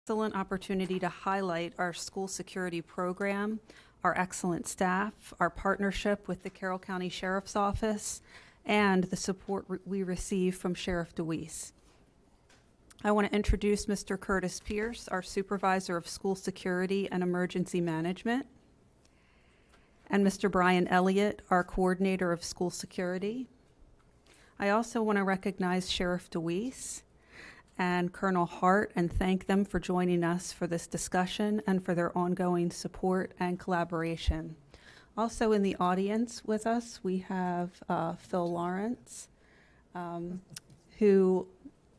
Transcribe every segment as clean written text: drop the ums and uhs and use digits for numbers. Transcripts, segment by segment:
excellent opportunity to highlight our school security program, our excellent staff, our partnership with the Carroll County Sheriff's Office, and the support we receive from Sheriff DeWeese. I want to introduce Mr. Curtis Pierce, our Supervisor of School Security and Emergency Management, and Mr. Brian Elliott, our Coordinator of School Security. I also want to recognize Sheriff DeWeese and Colonel Hart and thank them for joining us for this discussion and for their ongoing support and collaboration. Also in the audience with us, we have Phil Lawrence, who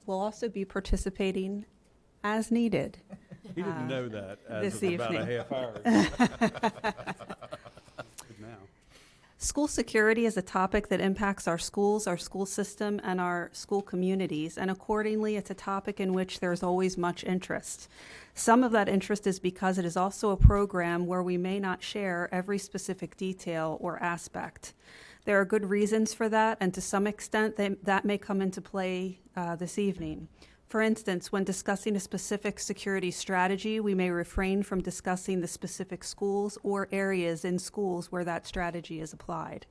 will also be participating as needed. He didn't know that as this of about evening. a half hour ago. Good now. School security is a topic that impacts our schools, our school system, and our school communities, and accordingly, it's a topic in which there's always much interest. Some of that interest is because it is also a program where we may not share every specific detail or aspect. There are good reasons for that, and to some extent, that may come into play this evening. For instance, when discussing a specific security strategy, we may refrain from discussing the specific schools or areas in schools where that strategy is applied.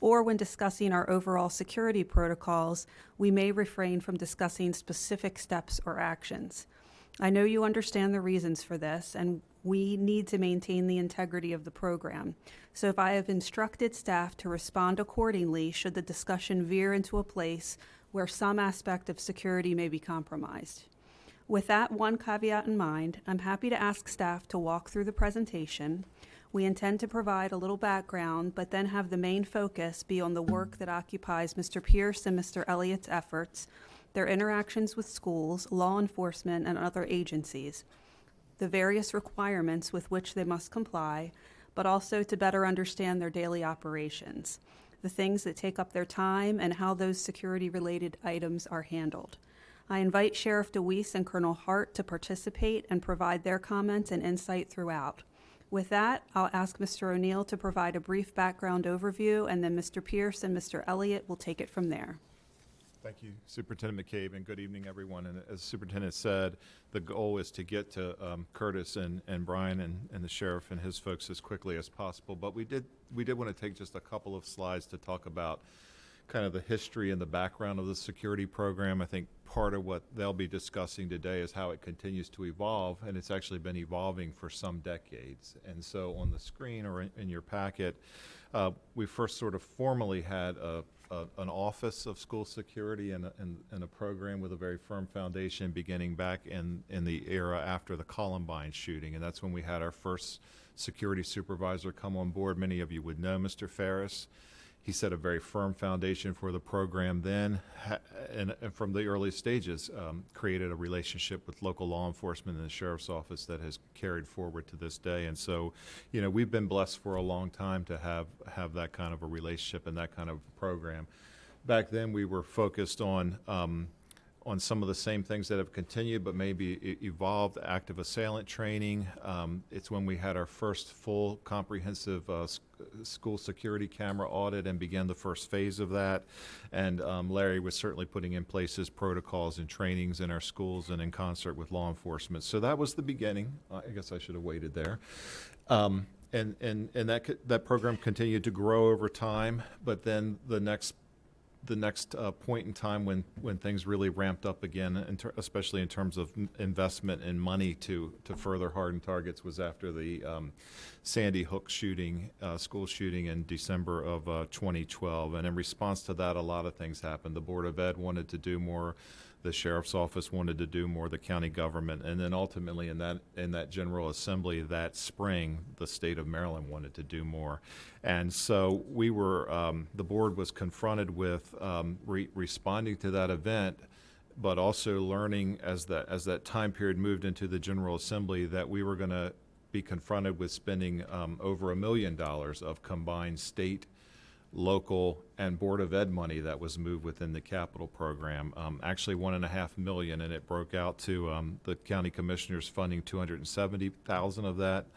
Or when discussing our overall security protocols, we may refrain from discussing specific steps or actions. I know you understand the reasons for this, and we need to maintain the integrity of the program. So if I have instructed staff to respond accordingly should the discussion veer into a place where some aspect of security may be compromised. With that one caveat in mind, I'm happy to ask staff to walk through the presentation. We intend to provide a little background, but then have the main focus be on the work that occupies Mr. Pierce and Mr. Elliott's efforts, their interactions with schools, law enforcement, and other agencies, the various requirements with which they must comply, but also to better understand their daily operations, the things that take up their time, and how those security-related items are handled. I invite Sheriff DeWeese and Colonel Hart to participate and provide their comments and insight throughout. With that, I'll ask Mr. O'Neill to provide a brief background overview, and then Mr. Pierce and Mr. Elliott will take it from there. Thank you, Superintendent McCabe, and good evening, everyone. And as the Superintendent said, the goal is to get to Curtis and Brian and the Sheriff and his folks as quickly as possible. But we did want to take just a couple of slides to talk about kind of the history and the background of the security program. I think part of what they'll be discussing today is how it continues to evolve, and it's actually been evolving for some decades. And so on the screen or in your packet, we first sort of formally had an Office of School Security and a program with a very firm foundation beginning back in the era after the Columbine shooting. And that's when we had our first security supervisor come on board. Many of you would know Mr. Ferris. He set a very firm foundation for the program then, and from the early stages created a relationship with local law enforcement and the Sheriff's Office that has carried forward to this day. And so, you know, we've been blessed for a long time to have that kind of a relationship and that kind of program. Back then, we were focused on some of the same things that have continued, but maybe evolved. Active assailant training. It's when we had our first full comprehensive school security camera audit and began the first phase of that. And Larry was certainly putting in place his protocols and trainings in our schools and in concert with law enforcement. So that was the beginning. I guess I should have waited there. And that program continued to grow over time, but then the next point in time when things really ramped up again, especially in terms of investment and money to further harden targets, was after the Sandy Hook shooting, school shooting in December of 2012. And in response to that, a lot of things happened. The Board of Ed wanted to do more. The Sheriff's Office wanted to do more, the county government, and then ultimately in that General Assembly that spring, the state of Maryland wanted to do more. And so we were, the board was confronted with responding to that event, but also learning as that time period moved into the General Assembly that we were going to be confronted with spending over $1 million of combined state, local, and Board of Ed money that was moved within the capital program. Actually $1.5 million, and it broke out to the county commissioners funding $270,000 of that,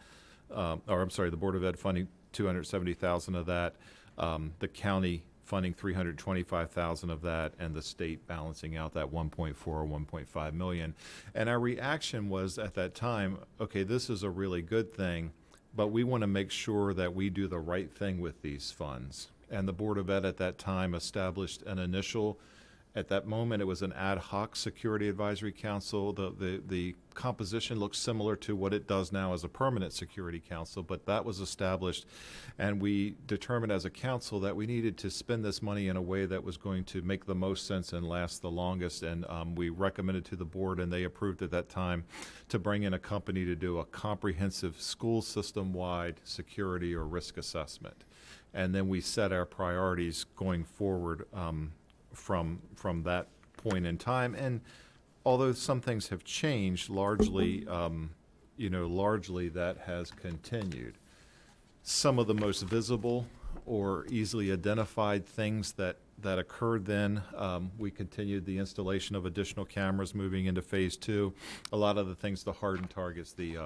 the Board of Ed funding $270,000 of that, the county funding $325,000 of that, and the state balancing out that 1.4 or 1.5 million. And our reaction was at that time, okay, this is a really good thing, but we want to make sure that we do the right thing with these funds. And the Board of Ed at that time established an initial, at that moment, it was an ad hoc Security Advisory Council. The composition looks similar to what it does now as a permanent Security Council, but that was established, and we determined as a council that we needed to spend this money in a way that was going to make the most sense and last the longest, and we recommended to the board, and they approved at that time, to bring in a company to do a comprehensive school system-wide security or risk assessment. And then we set our priorities going forward from that point in time. And although some things have changed, largely, largely that has continued. Some of the most visible or easily identified things that occurred then, we continued the installation of additional cameras moving into phase 2. A lot of the things, the hardened targets, the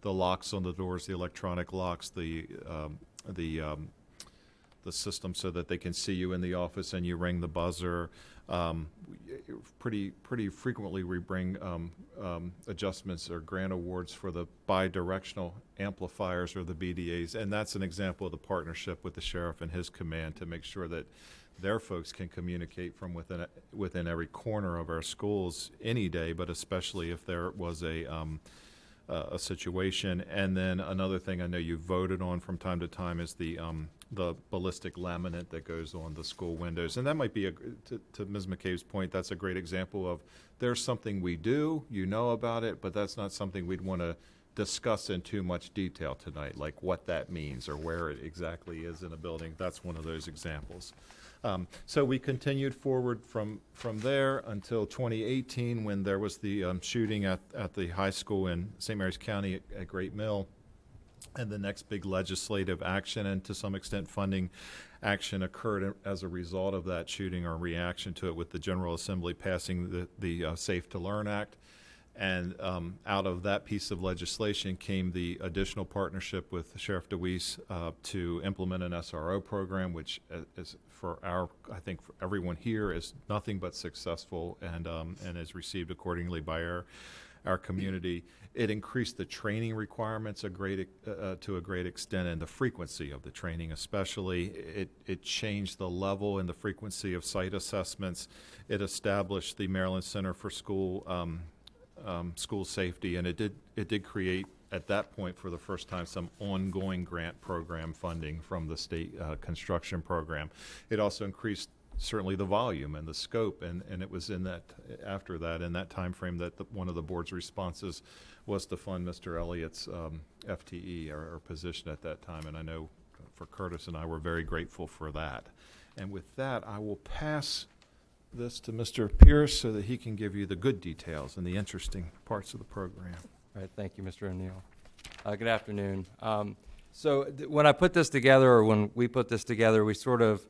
locks on the doors, the electronic locks, the system so that they can see you in the office and you ring the buzzer. Pretty frequently we bring adjustments or grant awards for the bi-directional amplifiers or the BDAs, and that's an example of the partnership with the sheriff and his command to make sure that their folks can communicate from within every corner of our schools any day, but especially if there was a situation. And then another thing I know you voted on from time to time is the ballistic laminate that goes on the school windows. And that might be, to Ms. McCabe's point, that's a great example of there's something we do, you know about it, but that's not something we'd want to discuss in too much detail tonight, like what that means or where it exactly is in a building. That's one of those examples. So we continued forward from there until 2018 when there was the shooting at the high school in St. Mary's County at Great Mill. And the next big legislative action and to some extent funding action occurred as a result of that shooting or reaction to it, with the General Assembly passing the Safe to Learn Act. And out of that piece of legislation came the additional partnership with Sheriff DeWeese to implement an SRO program, which is I think for everyone here is nothing but successful and is received accordingly by our community. It increased the training requirements to a great extent, and the frequency of the training especially. It changed the level and the frequency of site assessments. It established the Maryland Center for School Safety, and it did create, at that point for the first time, some ongoing grant program funding from the state construction program. It also increased certainly the volume and the scope, and it was in that, after that, in that time frame, that one of the board's responses was to fund Mr. Elliott's FTE or position at that time, and I know for Curtis and I were very grateful for that. And with that, I will pass this to Mr. Pierce so that he can give you the good details and the interesting parts of the program. All right, thank you, Mr. O'Neill. Good afternoon. So when I put this together, or when we put this together, we sort of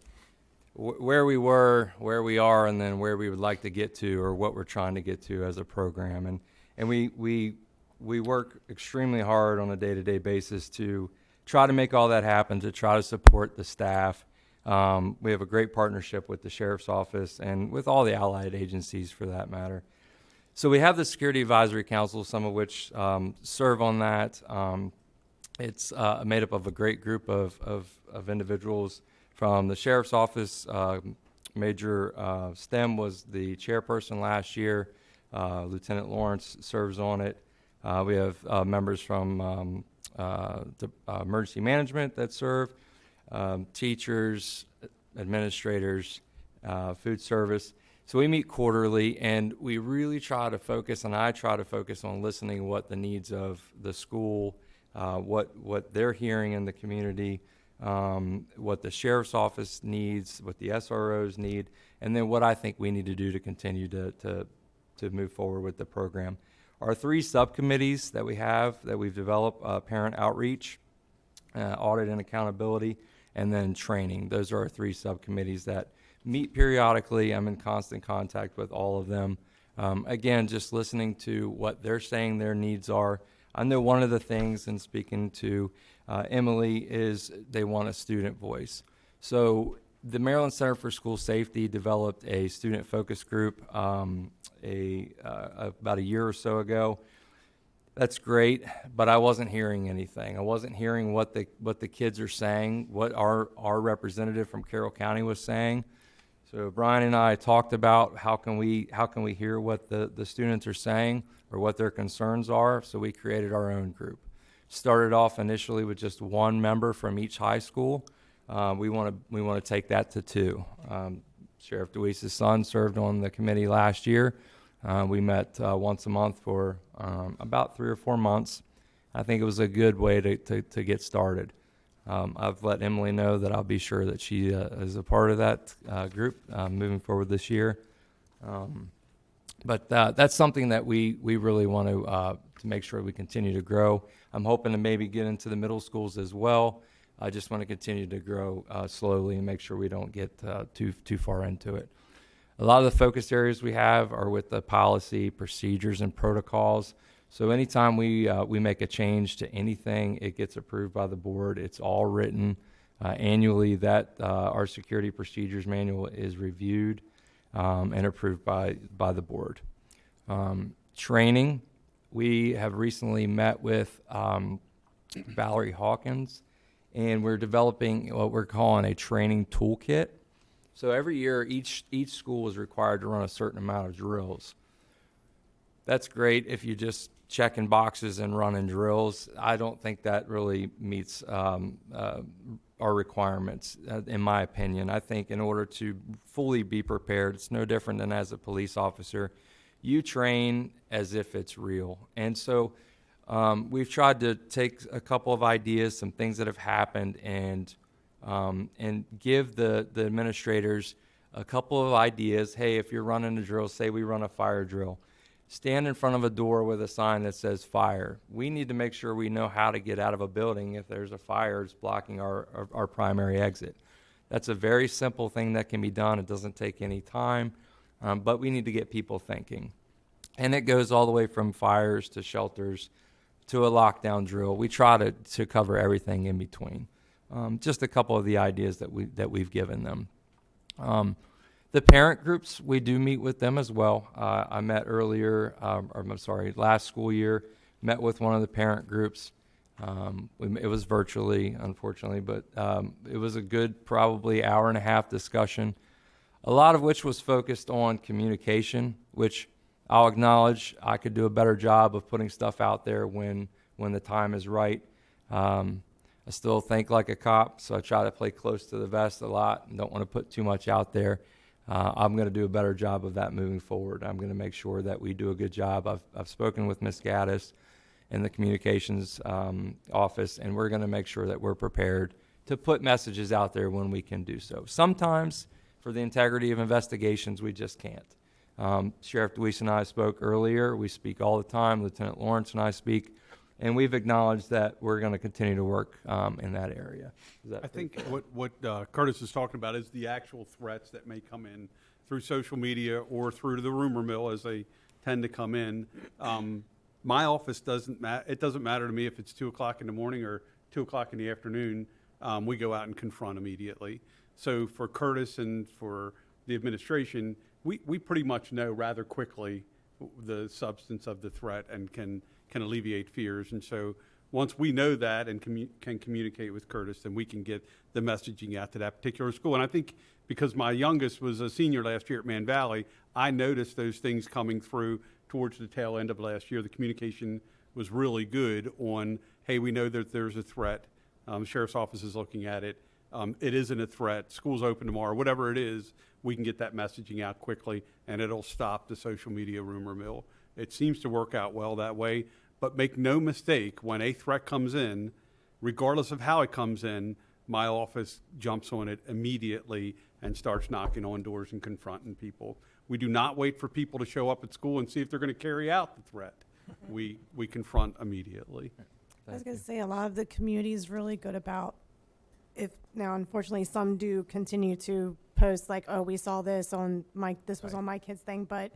where we were, where we are, and then where we would like to get to, or what we're trying to get to as a program. And we work extremely hard on a day-to-day basis to try to make all that happen, to try to support the staff. We have a great partnership with the Sheriff's Office and with all the allied agencies for that matter. So we have the Security Advisory Council, some of which serve on that. It's made up of a great group of individuals from the Sheriff's Office. Major Stem was the chairperson last year. Lieutenant Lawrence serves on it. We have members from emergency management that serve, teachers, administrators, food service. So we meet quarterly, and we really try to focus, and I try to focus on listening what the needs of the school, what they're hearing in the community, what the Sheriff's Office needs, what the SROs need, and then what I think we need to do to continue to move forward with the program. Our three subcommittees that we've developed, parent outreach, audit and accountability, and then training. Those are our three subcommittees that meet periodically. I'm in constant contact with all of them. Again, just listening to what they're saying their needs are. I know one of the things in speaking to Emily is they want a student voice. So The Maryland Center for School Safety developed a student focus group about a year or so ago. That's great, but I wasn't hearing anything. I wasn't hearing what the kids are saying, what our representative from Carroll County was saying. So Brian and I talked about how can we hear what the students are saying or what their concerns are. So we created our own group. Started off initially with just one member from each high school. We want to take that to 2. Sheriff DeWeese's son served on the committee last year. We met once a month for about 3 or 4 months. I think it was a good way to get started. I've let Emily know that I'll be sure that she is a part of that group moving forward this year. But that's something that we really want to make sure we continue to grow. I'm hoping to maybe get into the middle schools as well. I just want to continue to grow slowly and make sure we don't get too far into it. A lot of the focus areas we have are with the policy, procedures, and protocols. So anytime we make a change to anything, it gets approved by the board. It's all written annually. That our security procedures manual is reviewed and approved by the board. Training, we have recently met with Valerie Hawkins, and we're developing what we're calling a training toolkit. So every year, each school is required to run a certain amount of drills. That's great if you just checking boxes and running drills. I don't think that really meets our requirements, in my opinion. I think in order to fully be prepared, it's no different than as a police officer. You train as if it's real. And so we've tried to take a couple of ideas, some things that have happened, and give the administrators a couple of ideas. Hey, if you're running a drill, say we run a fire drill, stand in front of a door with a sign that says fire. We need to make sure we know how to get out of a building if there's a fire that's blocking our primary exit. That's a very simple thing that can be done. It doesn't take any time, but we need to get people thinking. And it goes all the way from fires to shelters to a lockdown drill. We try to cover everything in between. Just a couple of the ideas that we've given them. The parent groups, we do meet with them as well. I met last school year, met with one of the parent groups. It was virtually, unfortunately, but it was a good probably hour and a half discussion, a lot of which was focused on communication, which I'll acknowledge I could do a better job of putting stuff out there when the time is right. I still think like a cop, so I try to play close to the vest a lot and don't want to put too much out there. I'm going to do a better job of that moving forward. I'm going to make sure that we do a good job. I've spoken with Ms. Gaddis in the communications office, and we're going to make sure that we're prepared to put messages out there when we can do so. Sometimes, for the integrity of investigations, we just can't. Sheriff DeWeese and I spoke earlier. We speak all the time. Lieutenant Lawrence and I speak. And we've acknowledged that we're going to continue to work in that area. I think what Curtis is talking about is the actual threats that may come in through social media or through the rumor mill as they tend to come in. My office it doesn't matter to me if it's 2 o'clock in the morning or 2 o'clock in the afternoon. We go out and confront immediately. So for Curtis and for the administration, we pretty much know rather quickly the substance of the threat and can alleviate fears. And so once we know that and can communicate with Curtis, then we can get the messaging out to that particular school. And I think because my youngest was a senior last year at Man Valley, I noticed those things coming through towards the tail end of last year. The communication was really good on, hey, we know that there's a threat. The sheriff's office is looking at it. It isn't a threat. School's open tomorrow. Whatever it is, we can get that messaging out quickly, and it'll stop the social media rumor mill. It seems to work out well that way. But make no mistake, when a threat comes in, regardless of how it comes in, my office jumps on it immediately and starts knocking on doors and confronting people. We do not wait for people to show up at school and see if they're going to carry out the threat. We confront immediately. I was going to say a lot of the community is really good about now unfortunately some do continue to post like, oh, we saw this on this was on my kid's thing, but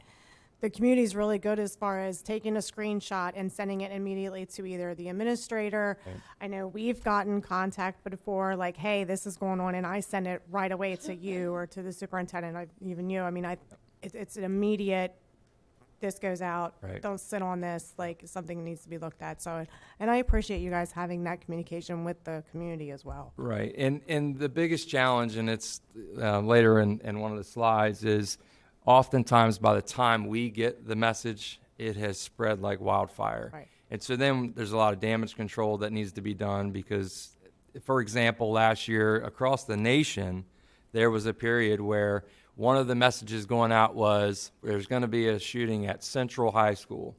the community's really good as far as taking a screenshot and sending it immediately to either the administrator. Right. I know we've gotten contact before, like, hey, this is going on, and I send it right away to you or to the superintendent, even you. I mean, it's an immediate, this goes out. Right. Don't sit on this, like, something needs to be looked at. So, and I appreciate you guys having that communication with the community as well. Right, and the biggest challenge, and it's later in one of the slides, is oftentimes by the time we get the message, it has spread like wildfire. Right. And so then there's a lot of damage control that needs to be done because, for example, last year across the nation, there was a period where one of the messages going out was there's going to be a shooting at Central High School.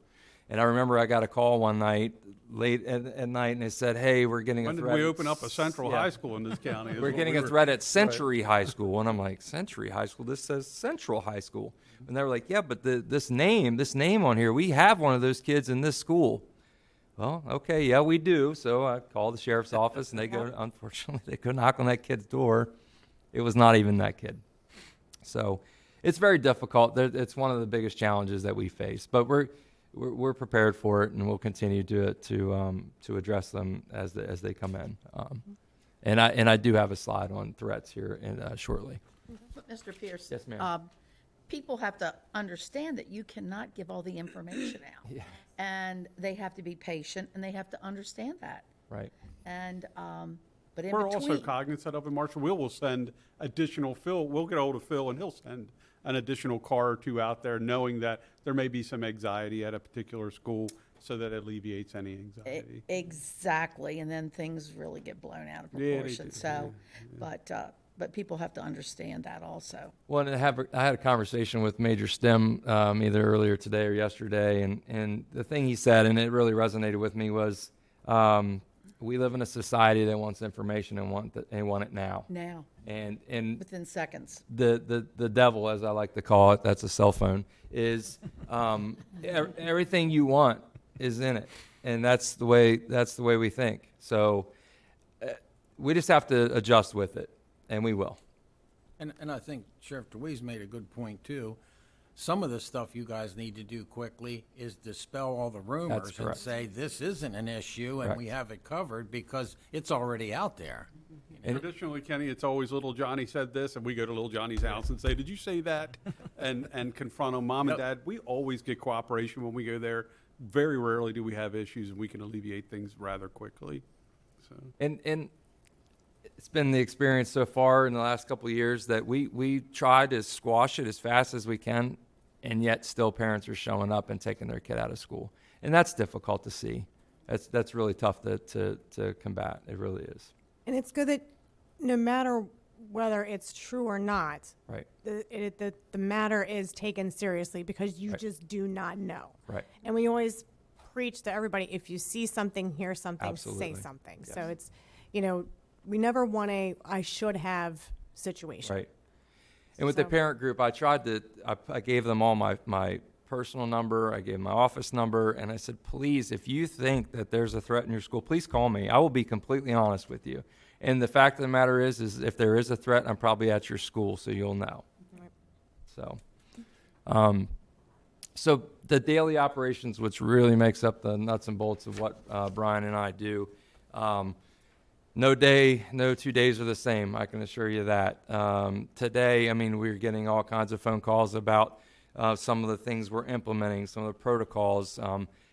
And I remember I got a call one night, late at night, and they said, hey, we're getting a When did threat. we open up a central Yeah. high school in this county? is We're what getting we a were- threat at Century High School. And I'm like, Century High School? This says Central High School. And they were like, yeah, but this name on here, we have one of those kids in this school. Well, okay, yeah, we do. So I called the sheriff's office, and they go, unfortunately, they go knock on that kid's door. It was not even that kid. So it's very difficult. It's one of the biggest challenges that we face. But we're prepared for it, and we'll continue to address them as they come in. And I do have a slide on threats here shortly. But Mr. Pierce. Yes, ma'am. People have to understand that you cannot give all the information out. Yeah. And they have to be patient, and they have to understand that. Right. And, but in We're also between, cognizant of it, Marshall. We'll send additional Phil. We'll get hold of Phil, and he'll send an additional car or two out there, knowing that there may be some anxiety at a particular school, so that it alleviates any anxiety. exactly, and then things really get blown out of Yeah, they proportion. do, So, but people have to understand that also. Well, and I had a conversation with Major Stem either earlier today or yesterday, and the thing he said, and it really resonated with me, was we live in a society that wants information and want it now. Now, And within seconds. the devil, as I like to call it, that's a cell phone, is everything you want is in it, and that's the way we think. So we just have to adjust with it, and we will. And I think Sheriff DeWeese made a good point, too. Some of the stuff you guys need to do quickly is dispel all the rumors and correct. say, this isn't an issue and Correct. we have it covered because it's already out there. And- Traditionally, Kenny, it's always little Johnny said this, and we go to little Johnny's house and say, did you say that? And confront him. Mom and Dad, we always get cooperation when we go there. Very rarely do we have issues, and we can alleviate things rather quickly. So. And it's been the experience so far in the last couple of years that we try to squash it as fast as we can, and yet still parents are showing up and taking their kid out of school. And that's difficult to see. That's really tough to combat. It really is. And it's good that no matter whether it's true or not, Right. the matter is taken seriously because you Right. just do not know. Right. And we always preach to everybody, if you see something, hear something, Absolutely. say something. Yes. So it's, we never want I should have situation. Right. And with the So- parent group, I gave them all my personal number, I gave them my office number, and I said, please, if you think that there's a threat in your school, please call me. I will be completely honest with you. And the fact of the matter is if there is a threat, I'm probably at your school, so you'll know. Right. So the daily operations, which really makes up the nuts and bolts of what Brian and I do, no 2 days are the same, I can assure you that. Today, we're getting all kinds of phone calls about some of the things we're implementing, some of the protocols,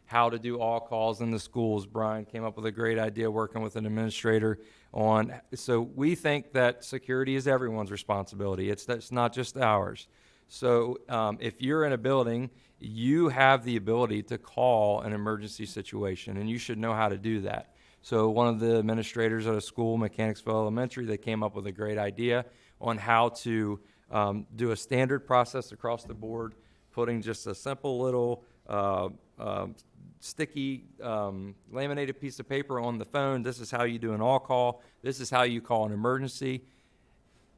how to do all calls in the schools. Brian came up with a great idea working with an administrator on. So we think that security is everyone's responsibility. It's not just ours. So if you're in a building, you have the ability to call an emergency situation, and you should know how to do that. So one of the administrators at a school, Mechanicsville Elementary, they came up with a great idea on how to do a standard process across the board, putting just a simple little sticky laminated piece of paper on the phone. This is how you do an all call. This is how you call an emergency.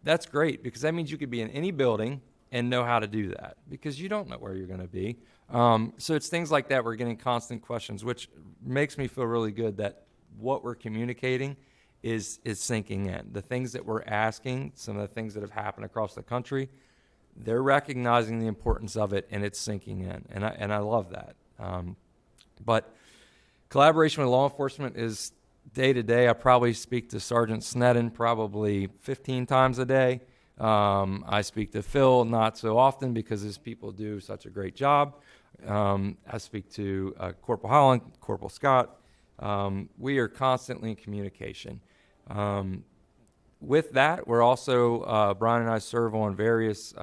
That's great because that means you could be in any building and know how to do that because you don't know where you're going to be. So it's things like that. We're getting constant questions, which makes me feel really good that what we're communicating is sinking in. The things that we're asking, some of the things that have happened across the country, they're recognizing the importance of it and it's sinking in. And I love that. But collaboration with law enforcement is day to day. I probably speak to Sergeant Sneddon probably 15 times a day. I speak to Phil not so often because his people do such a great job. I speak to Corporal Holland, Corporal Scott. We are constantly in communication. With that, we're also, Brian and I serve on various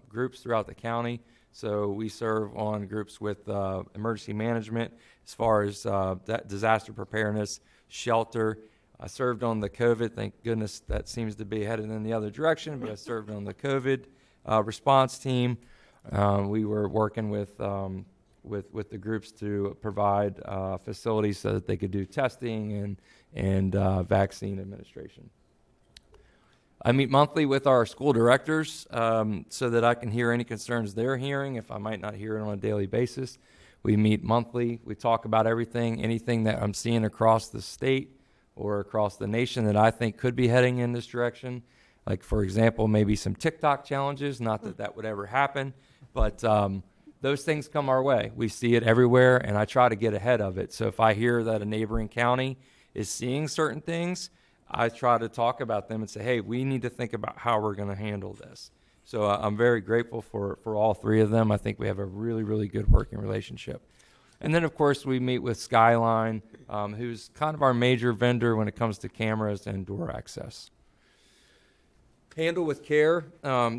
groups throughout the county. So we serve on groups with emergency management as far as that disaster preparedness, shelter. I served on the COVID. Thank goodness that seems to be headed in the other direction, but I served on the COVID response team. We were working with the groups to provide facilities so that they could do testing and vaccine administration. I meet monthly with our school directors so that I can hear any concerns they're hearing if I might not hear it on a daily basis. We meet monthly. We talk about anything that I'm seeing across the state or across the nation that I think could be heading in this direction. Like, for example, maybe some TikTok challenges, not that that would ever happen, but those things come our way. We see it everywhere, and I try to get ahead of it. So if I hear that a neighboring county is seeing certain things, I try to talk about them and say, hey, we need to think about how we're going to handle this. So I'm very grateful for all three of them. I think we have a really, really good working relationship. And then, of course, we meet with Skyline, who's kind of our major vendor when it comes to cameras and door access. Handle with care.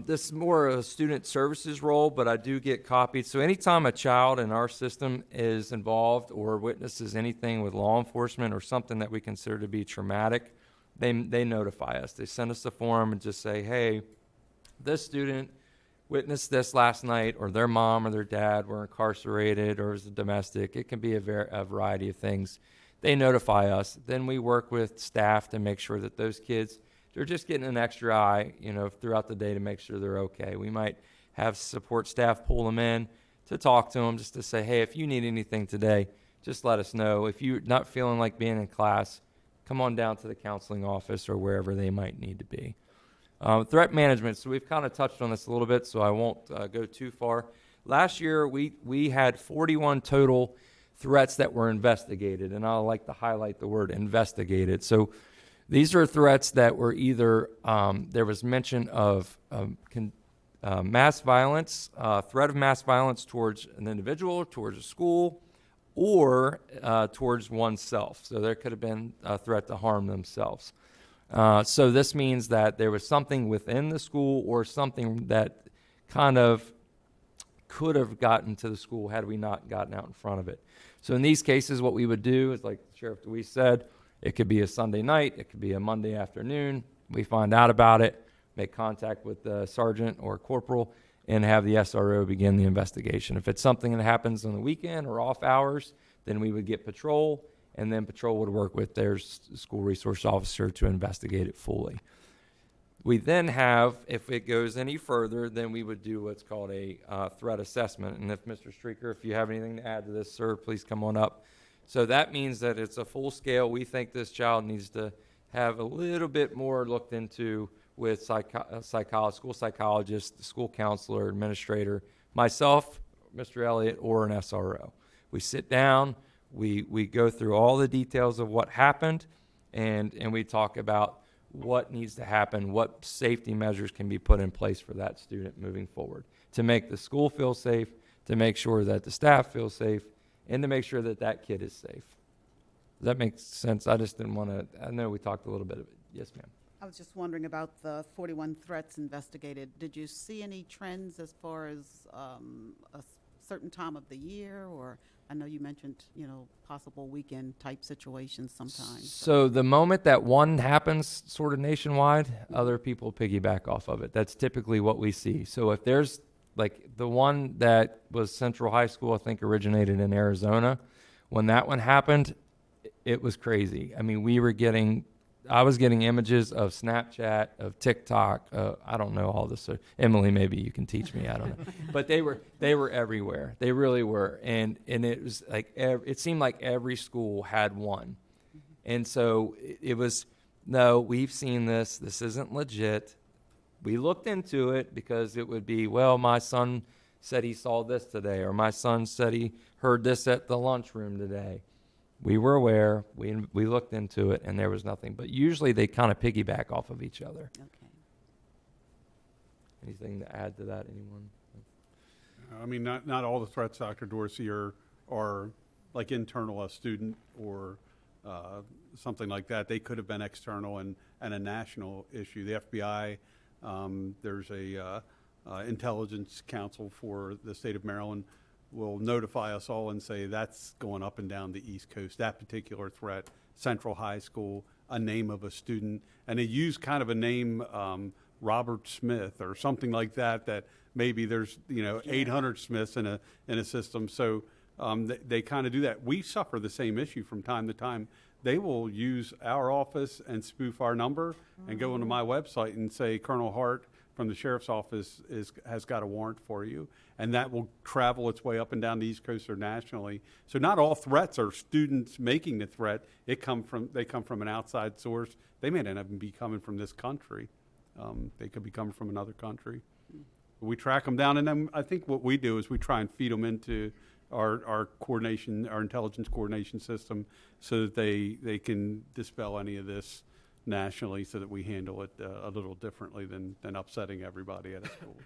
This is more a student services role, but I do get copied. So anytime a child in our system is involved or witnesses anything with law enforcement or something that we consider to be traumatic, they notify us. They send us a form and just say, hey, this student witnessed this last night, or their mom or their dad were incarcerated, or it was a domestic. It can be a variety of things. They notify us. Then we work with staff to make sure that those kids, they're just getting an extra eye, throughout the day to make sure they're okay. We might have support staff pull them in to talk to them, just to say, hey, if you need anything today, just let us know. If you're not feeling like being in class, come on down to the counseling office or wherever they might need to be. Threat management. So we've kind of touched on this a little bit, so I won't go too far. Last year, we had 41 total threats that were investigated, and I like to highlight the word investigated. So these are threats that were either, there was mention of mass violence, threat of mass violence towards an individual, towards a school, or towards oneself. So there could have been a threat to harm themselves. So this means that there was something within the school or something that kind of could have gotten to the school had we not gotten out in front of it. So in these cases, what we would do is, like Sheriff DeWeese said, it could be a Sunday night, it could be a Monday afternoon. We find out about it, make contact with the sergeant or corporal, and have the SRO begin the investigation. If it's something that happens on the weekend or off hours, then we would get patrol, and then patrol would work with their school resource officer to investigate it fully. We then have, if it goes any further, then we would do what's called a threat assessment. And if Mr. Streaker, if you have anything to add to this, sir, please come on up. So that means that it's a full scale. We think this child needs to have a little bit more looked into with school psychologist, school counselor, administrator, myself, Mr. Elliott, or an SRO. We sit down, we go through all the details of what happened, and we talk about what needs to happen, what safety measures can be put in place for that student moving forward to make the school feel safe, to make sure that the staff feel safe, and to make sure that that kid is safe. Does that make sense? I just didn't want to, I know we talked a little bit of it. Yes, ma'am. I was just wondering about the 41 threats investigated. Did you see any trends as far as a certain time of the year? Or I know you mentioned, possible weekend type situations sometimes. So the moment that one happens sort of nationwide, other people piggyback off of it. That's typically what we see. So if there's like the one that was Central High School, I think originated in Arizona, when that one happened, it was crazy. I mean, I was getting images of Snapchat, of TikTok. I don't know all this. So Emily, maybe you can teach me. I don't know. But they were everywhere. They really were. And it was like, it seemed like every school had one. And so it was, no, we've seen this. This isn't legit. we looked into it because it would be, well, my son said he saw this today, or my son said he heard this at the lunchroom today. We were aware, we looked into it, and there was nothing. But usually they kind of piggyback off of each other. Okay. Anything to add to that, anyone? I mean, not all the threats, Dr. Dorsey, are like internal, a student or something like that. They could have been external and a national issue. The FBI, there's a intelligence council for the state of Maryland, will notify us all and say that's going up and down the East Coast, that particular threat, Central High School, a name of a student, and they use kind of a name, Robert Smith or something like that, that maybe there's, 800 Smiths in a system. So they kind of do that. We suffer the same issue from time to time. They will use our office and spoof our number and go onto my website and say, Colonel Hart from the sheriff's office has got a warrant for you. And that will travel its way up and down the East Coast or nationally. So not all threats are students making the threat. They come from an outside source. They may not even be coming from this country. They could be coming from another country. We track them down, and then I think what we do is we try and feed them into our coordination, our intelligence coordination system, so that they can dispel any of this nationally, so that we handle it a little differently than upsetting everybody at schools.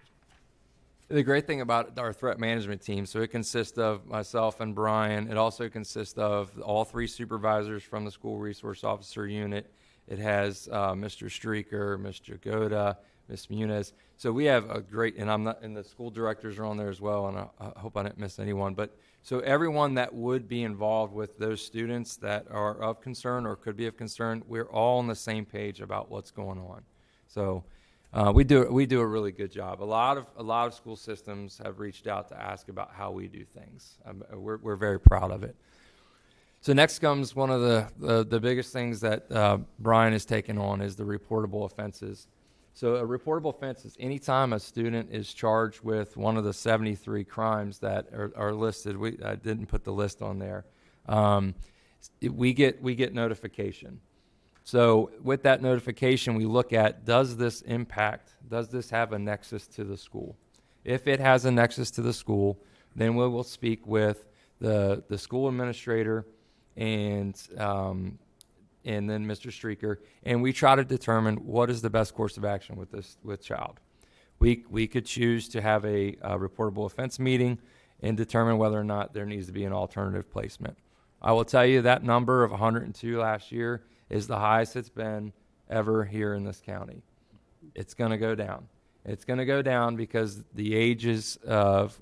The great thing about our threat management team, so it consists of myself and Brian. It also consists of all 3 supervisors from the school resource officer unit. It has Mr. Streaker, Mr. Goda, Ms. Muniz. So we have a great, and the school directors are on there as well, and I hope I didn't miss anyone. But so everyone that would be involved with those students that are of concern or could be of concern, we're all on the same page about what's going on. So we do a really good job. A lot of school systems have reached out to ask about how we do things. We're very proud of it. So next comes one of the biggest things that Brian has taken on is the reportable offenses. So a reportable offense is anytime a student is charged with one of the 73 crimes that are listed. I didn't put the list on there. We get notification. So with that notification, we look at, does this have a nexus to the school? If it has a nexus to the school, then we will speak with the school administrator and then Mr. Streaker, and we try to determine what is the best course of action with child. We could choose to have a reportable offense meeting and determine whether or not there needs to be an alternative placement. I will tell you that number of 102 last year is the highest it's been ever here in this county. It's going to go down. It's going to go down because the ages of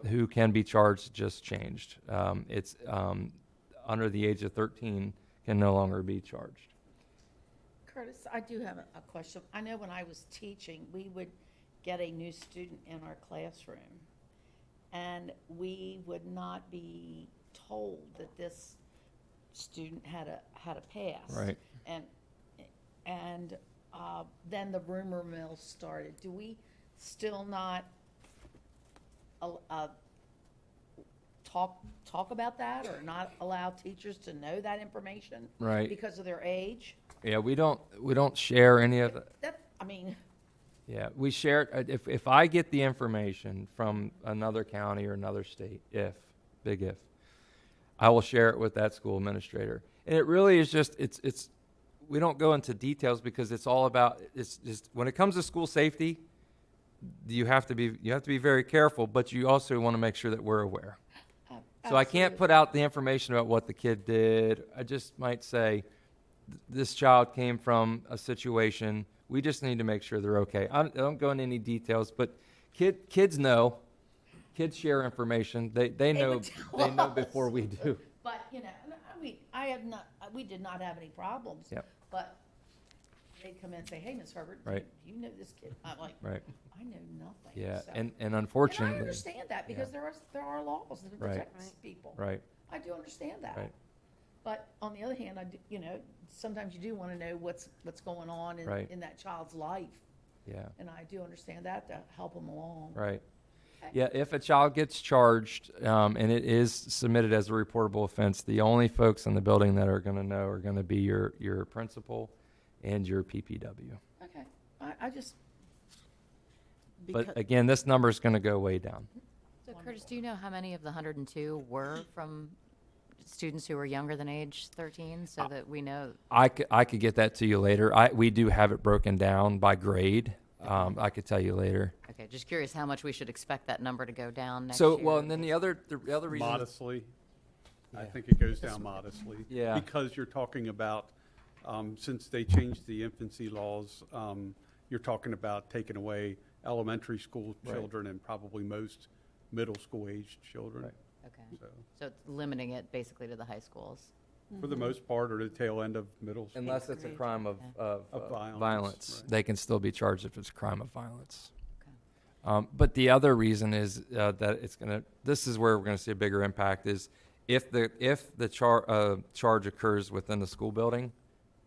who can be charged just changed. It's under the age of 13 can no longer be charged. Curtis, I do have a question. I know when I was teaching, we would get a new student in our classroom, and we would not be told that this student had a pass. Right. And then the rumor mill started. Do we still not talk about that, or not allow teachers to know that information? Right. Because of their age? Yeah, we don't share any of that. Yeah, we share it. If I get the information from another county or another state, big if, I will share it with that school administrator. And it really is just, it's we don't go into details because it's all about, it's just, when it comes to school safety, you have to be very careful, but you also want to make sure that we're aware. So I can't put out the information about what the kid did. I just might say, this child came from a situation. We just need to make sure they're okay. I don't go into any details, but kids know. Kids share information. They know before we do. But, we did not have any problems. Yep. But they'd come in and say, hey, Ms. Herbert, Right. do you know this kid? I'm like, Right. I know nothing. Yeah, So- and And unfortunately. I understand that because there are laws that Right. protect people. Right. I do understand that. Right. But on the other hand, sometimes you do want to know what's going on Right. in that child's life. Yeah. And I do understand that to help them along. Right. Okay. Yeah, if a child gets charged and it is submitted as a reportable offense, the only folks in the building that are going to know are going to be your principal and your PPW. Okay. I just But Becau- again, this number is going to go way down. So Curtis, do you know how many of the 102 were from students who were younger than age 13, so that we know? I could get that to you later. We do have it broken down by grade. I could tell you later. Okay, just curious how much we should expect that number to go down next So, year. well, and then the other reason. Modestly. I think it goes down modestly. Yeah. Because you're talking about, since they changed the infancy laws, you're talking about taking away elementary school Right. children and probably most middle school aged children. Right. Okay, So, so it's limiting it basically to the high schools. for the most part, or the tail end of middle school. Unless it's a Grade. crime of Of violence, violence, right. they can still be charged if it's a crime of violence. Okay. But the other reason is that it's going to. This is where we're going to see a bigger impact. Is if the charge occurs within the school building,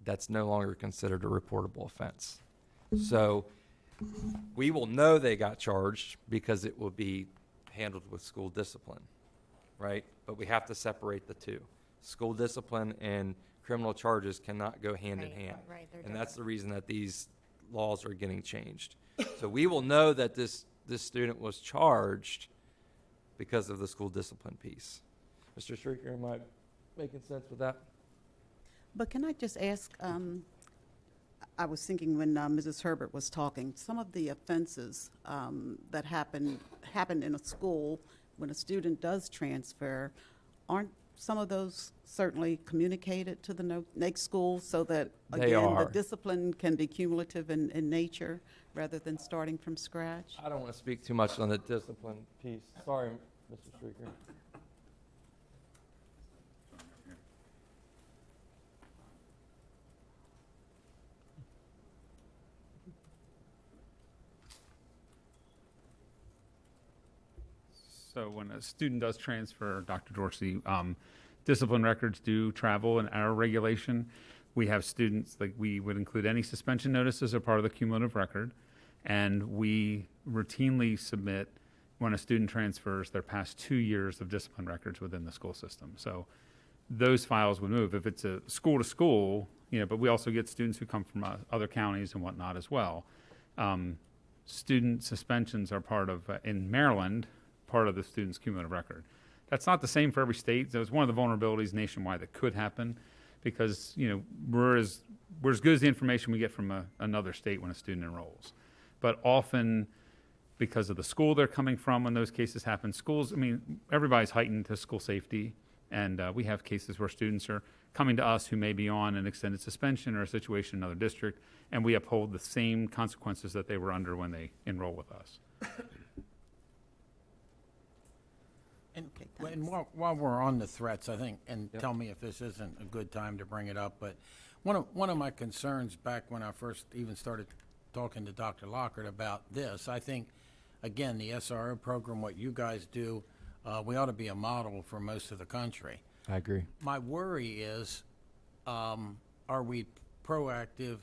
that's no longer considered a reportable offense. So we will know they got charged because it will be handled with school discipline, right? But we have to separate the two. School discipline and criminal charges cannot go hand in Right, hand. right, they're And that's the reason that these laws are getting changed. So we will know that this student was charged because of the school discipline piece. Mr. Streeter, am I making sense with that? But can I just ask, I was thinking when Mrs. Herbert was talking, some of the offenses that happen in a school when a student does transfer, aren't some of those certainly communicated to the next school so that, They again, are. the discipline can be cumulative in nature rather than starting from scratch? I don't want to speak too much on the discipline piece. Sorry, Mr. Streeter. So when a student does transfer, Dr. Dorsey, discipline records do travel in our regulation. We have students, like we would include any suspension notices as part of the cumulative record. And we routinely submit, when a student transfers, their past 2 years of discipline records within the school system. So those files would move. If it's a school to school, but we also get students who come from other counties and whatnot as well. Student suspensions are part of, in Maryland, part of the student's cumulative record. That's not the same for every state. So it's one of the vulnerabilities nationwide that could happen because, we're as good as the information we get from another state when a student enrolls. But often, because of the school they're coming from when those cases happen, schools, everybody's heightened to school safety. And we have cases where students are coming to us who may be on an extended suspension or a situation in another district, and we uphold the same consequences that they were under when they enroll with us. And, Okay, and thanks. while we're on the threats, I think, and Yep. tell me if this isn't a good time to bring it up, but one of my concerns back when I first even started talking to Dr. Lockhart about this, I think, again, the SRO program, what you guys do, we ought to be a model for most of the country. I agree. My worry is, are we proactive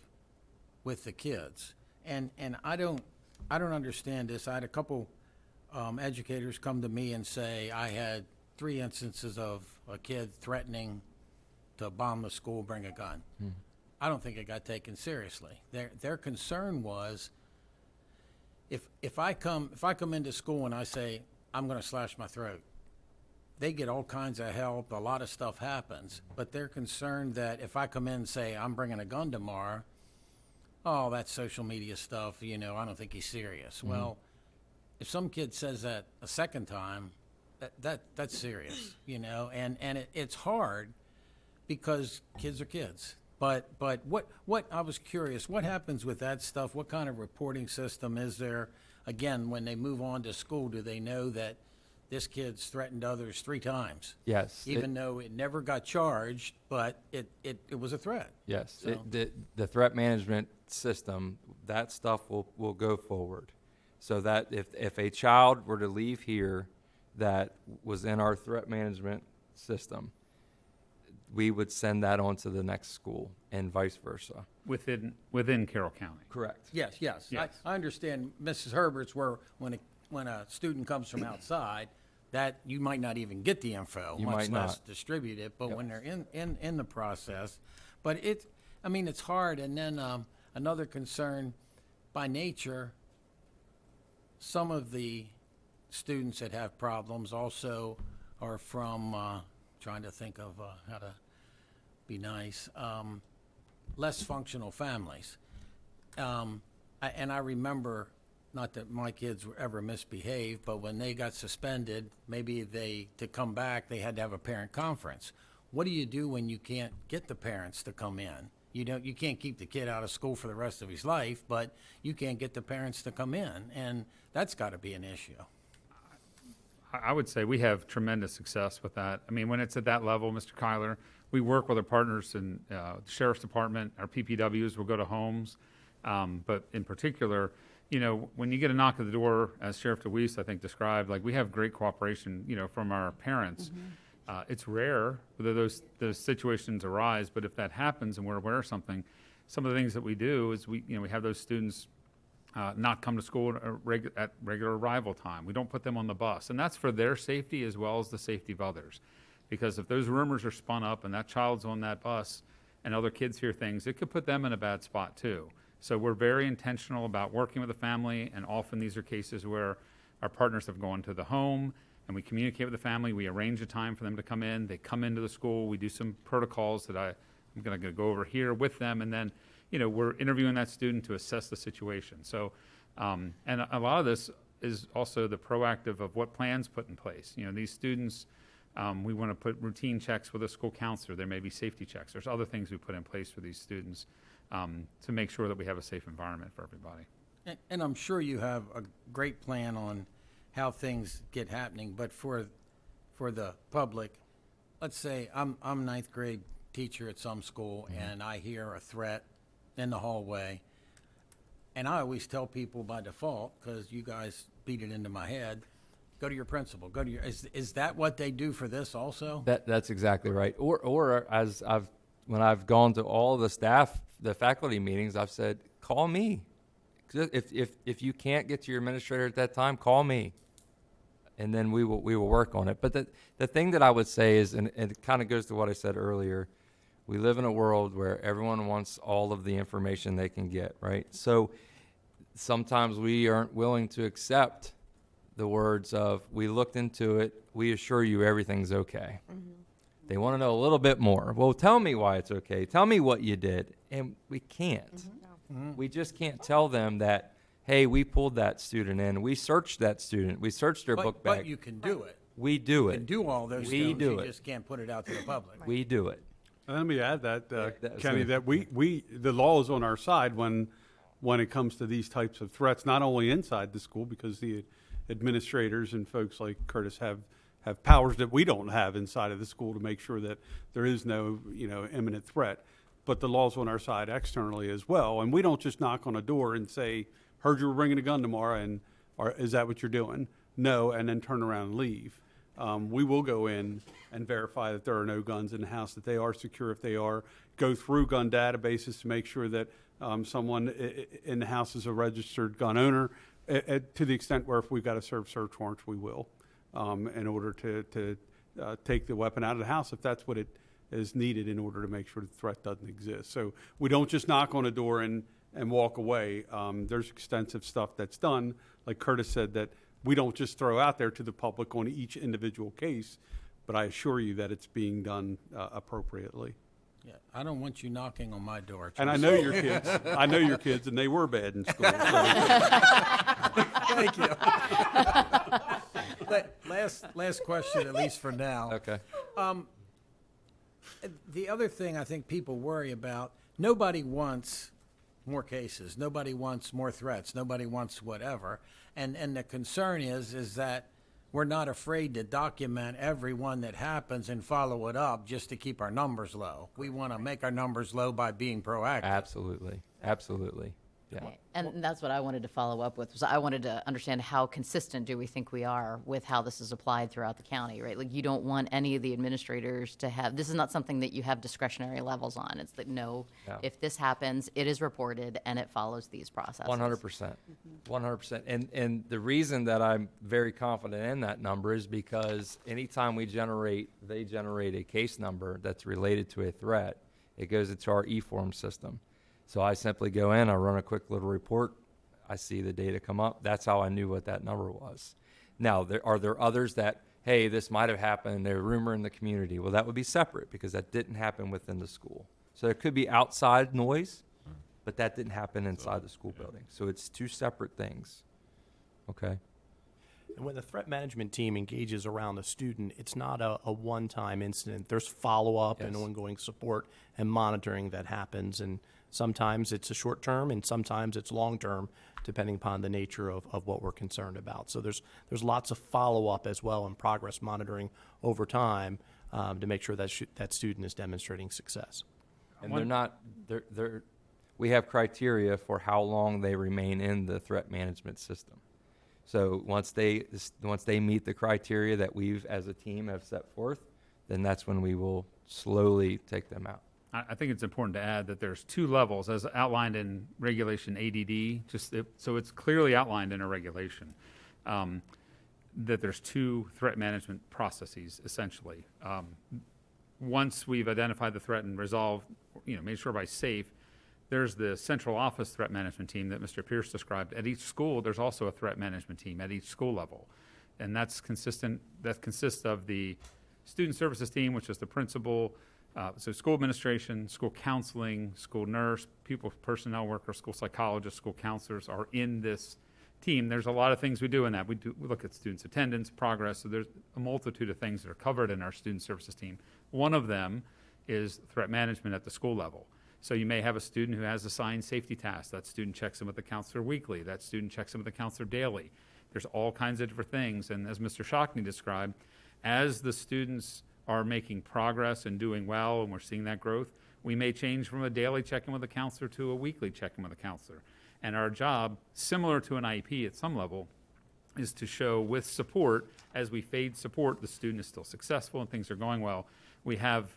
with the kids? And I don't understand this. I had a couple educators come to me and say, I had 3 instances of a kid threatening to bomb the school, bring a gun. I don't think it got taken seriously. Their concern was, if I come into school and I say, I'm going to slash my throat, they get all kinds of help, a lot of stuff happens, but they're concerned that if I come in and say, I'm bringing a gun tomorrow, oh, that's social media stuff, I don't think he's serious. Well, if some kid says that a second time, that's serious, and it's hard because kids are kids. But what I was curious, what happens with that stuff? What kind of reporting system is there? Again, when they move on to school, do they know that this kid's threatened others 3 times? Yes. Even though it never got charged, but it was a threat. Yes, So- the threat management system, that stuff will go forward. So that if a child were to leave here that was in our threat management system, we would send that on to the next school and vice versa. Within Carroll County. Correct. Yes. Yes. I understand Mrs. Herbert's where when a student comes from outside, that you might not even get the info, You much might less not. distribute it. But Yep. when they're in the process, but it's hard. And then another concern, by nature, some of the students that have problems also are from, trying to think of how to be nice, less functional families. And I remember, not that my kids were ever misbehaved, but when they got suspended, maybe to come back, they had to have a parent conference. What do you do when you can't get the parents to come in? You can't keep the kid out of school for the rest of his life, but you can't get the parents to come in, and that's got to be an issue. I would say we have tremendous success with that. I mean, when it's at that level, Mr. Kyler, we work with our partners in the Sheriff's Department. Our PPWs will go to homes. But in particular, when you get a knock at the door, as Sheriff DeWeese, I think, described, like, we have great cooperation, from our parents. It's rare that those situations arise, but if that happens and we're aware of something, some of the things that we do is we have those students not come to school at regular arrival time. We don't put them on the bus, and that's for their safety as well as the safety of others. Because if those rumors are spun up and that child's on that bus and other kids hear things, it could put them in a bad spot too. So we're very intentional about working with the family, and often these are cases where our partners have gone to the home and we communicate with the family. We arrange a time for them to come in. They come into the school. We do some protocols that I'm going to go over here with them, and then we're interviewing that student to assess the situation. So, and a lot of this is also the proactive of what plans put in place. These students, we want to put routine checks with a school counselor. There may be safety checks. There's other things we put in place for these students to make sure that we have a safe environment for everybody. And I'm sure you have a great plan on how things get happening, but for the public, let's say I'm a ninth grade teacher at some school, and I hear a threat in the hallway, and I always tell people by default, because you guys beat it into my head, go to your principal. Is that what they do for this also? That's exactly right. Or as when I've gone to all the staff, the faculty meetings, I've said, call me. If you can't get to your administrator at that time, call me, and then we will work on it. But the thing that I would say is, and it kind of goes to what I said earlier, we live in a world where everyone wants all of the information they can get, right? So sometimes we aren't willing to accept the words of, we looked into it, we assure you everything's okay. They want to know a little bit more. Well, tell me why it's okay. Tell me what you did. And we can't. We just can't tell them that, hey, we pulled that student in. We searched that student. We searched their book bag. But you can do it. We do You it. can do all those We things. do You it. just can't put it out to the public. We do it. And let me add that, that's Kenny, it. that the law is on our side when it comes to these types of threats, not only inside the school, because the administrators and folks like Curtis have powers that we don't have inside of the school to make sure that there is no, imminent threat. But the law's on our side externally as well. And we don't just knock on a door and say, heard you were bringing a gun tomorrow, is that what you're doing? No, and then turn around and leave. We will go in and verify that there are no guns in the house, that they are secure if they are, go through gun databases to make sure that someone in the house is a registered gun owner, to the extent where if we've got to serve search warrants, we will, in order to take the weapon out of the house if that's what it is needed in order to make sure the threat doesn't exist. So we don't just knock on a door and walk away. There's extensive stuff that's done, like Curtis said, that we don't just throw out there to the public on each individual case, but I assure you that it's being done appropriately. Yeah, I don't want you knocking on my door. And I know your kids. I know your kids, and they were bad in school. So. Thank you. Last question, at least for now. Okay. The other thing I think people worry about, nobody wants more cases. Nobody wants more threats. Nobody wants whatever. And the concern is that we're not afraid to document every one that happens and follow it up just to keep our numbers low. We want to make our numbers low by being proactive. Absolutely. Absolutely. Yeah. Right. And that's what I wanted to follow up with, was I wanted to understand how consistent do we think we are with how this is applied throughout the county, right? Like, you don't want any of the administrators to have, this is not something that you have discretionary levels on. It's that, no, No. if this happens, it is reported and it follows these processes. 100%. 100%. And the reason that I'm very confident in that number is because anytime they generate a case number that's related to a threat, it goes into our e-form system. So I simply go in, I run a quick little report. I see the data come up. That's how I knew what that number was. Now, are there others that, hey, this might have happened, a rumor in the community? Well, that would be separate because that didn't happen within the school. So there could be outside noise, but that didn't happen inside the school building. So it's two separate things. Okay. And when the threat management team engages around a student, it's not a one-time incident. There's follow-up and Yes. ongoing support and monitoring that happens. And sometimes it's a short-term and sometimes it's long-term, depending upon the nature of what we're concerned about. So there's lots of follow-up as well and progress monitoring over time to make sure that that student is demonstrating success. And they're not, we have criteria for how long they remain in the threat management system. So once they meet the criteria that we've, as a team, have set forth, then that's when we will slowly take them out. I think it's important to add that there's two levels as outlined in regulation ADD, so it's clearly outlined in a regulation, that there's two threat management processes, essentially. Once we've identified the threat and resolved, made sure everybody's safe, there's the central office threat management team that Mr. Pierce described. At each school, there's also a threat management team at each school level. And that consists of the student services team, which is the principal, so school administration, school counseling, school nurse, personnel workers, school psychologists, school counselors are in this team. There's a lot of things we do in that. We look at students' attendance, progress, so there's a multitude of things that are covered in our student services team. One of them is threat management at the school level. So you may have a student who has assigned safety tasks. That student checks in with the counselor weekly. That student checks in with the counselor daily. There's all kinds of different things. And as Mr. Shockney described, as the students are making progress and doing well, and we're seeing that growth, we may change from a daily check-in with the counselor to a weekly check-in with the counselor. And our job, similar to an IEP at some level, is to show with support, as we fade support, the student is still successful and things are going well. We have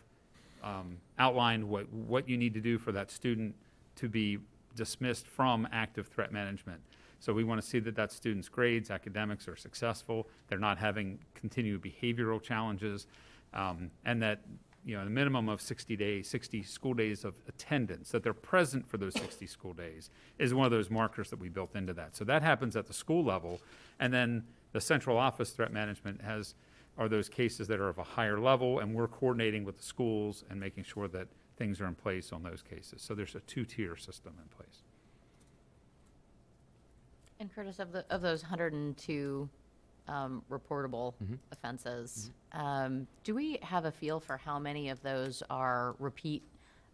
outlined what you need to do for that student to be dismissed from active threat management. So we want to see that that student's grades, academics are successful, they're not having continued behavioral challenges, and that a minimum of 60 school days of attendance, that they're present for those 60 school days is one of those markers that we built into that. So that happens at the school level, and then the central office threat management are those cases that are of a higher level, and we're coordinating with the schools and making sure that things are in place on those cases. So there's a two-tier system in place. And Curtis, of those 102 reportable offenses, do we have a feel for how many of those are repeat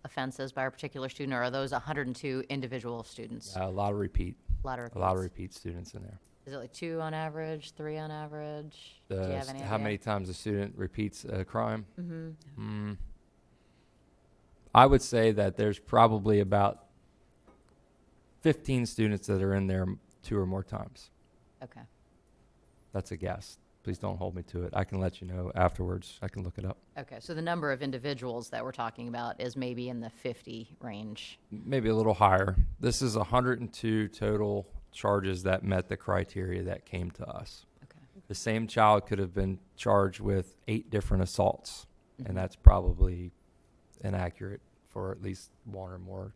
offenses by a particular student, or are those 102 individual students? A lot of repeat. A lot of repeats. A lot of repeat students in there. Is it like 2 on average, 3 on average? Do you have any How idea? many times a student repeats a crime? I would say that there's probably about 15 students that are in there 2 or more times. Okay. That's a guess. Please don't hold me to it. I can let you know afterwards. I can look it up. Okay, so the number of individuals that we're talking about is maybe in the 50 range. Maybe a little higher. This is 102 total charges that met the criteria that came to us. Okay. The same child could have been charged with 8 different assaults, and that's probably inaccurate for at least 1 or more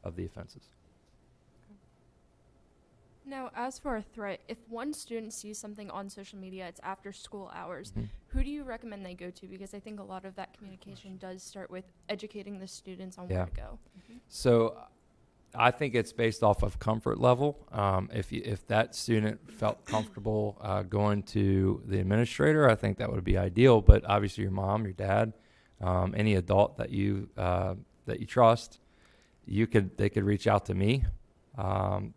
of the offenses. Now, as for a threat, if one student sees something on social media, it's after school hours, who do you recommend they go to? Because I think a lot of that communication does start with educating the students on where to go. So I think it's based off of comfort level. If that student felt comfortable going to the administrator, I think that would be ideal. But obviously your mom, your dad, any adult that you trust, they could reach out to me.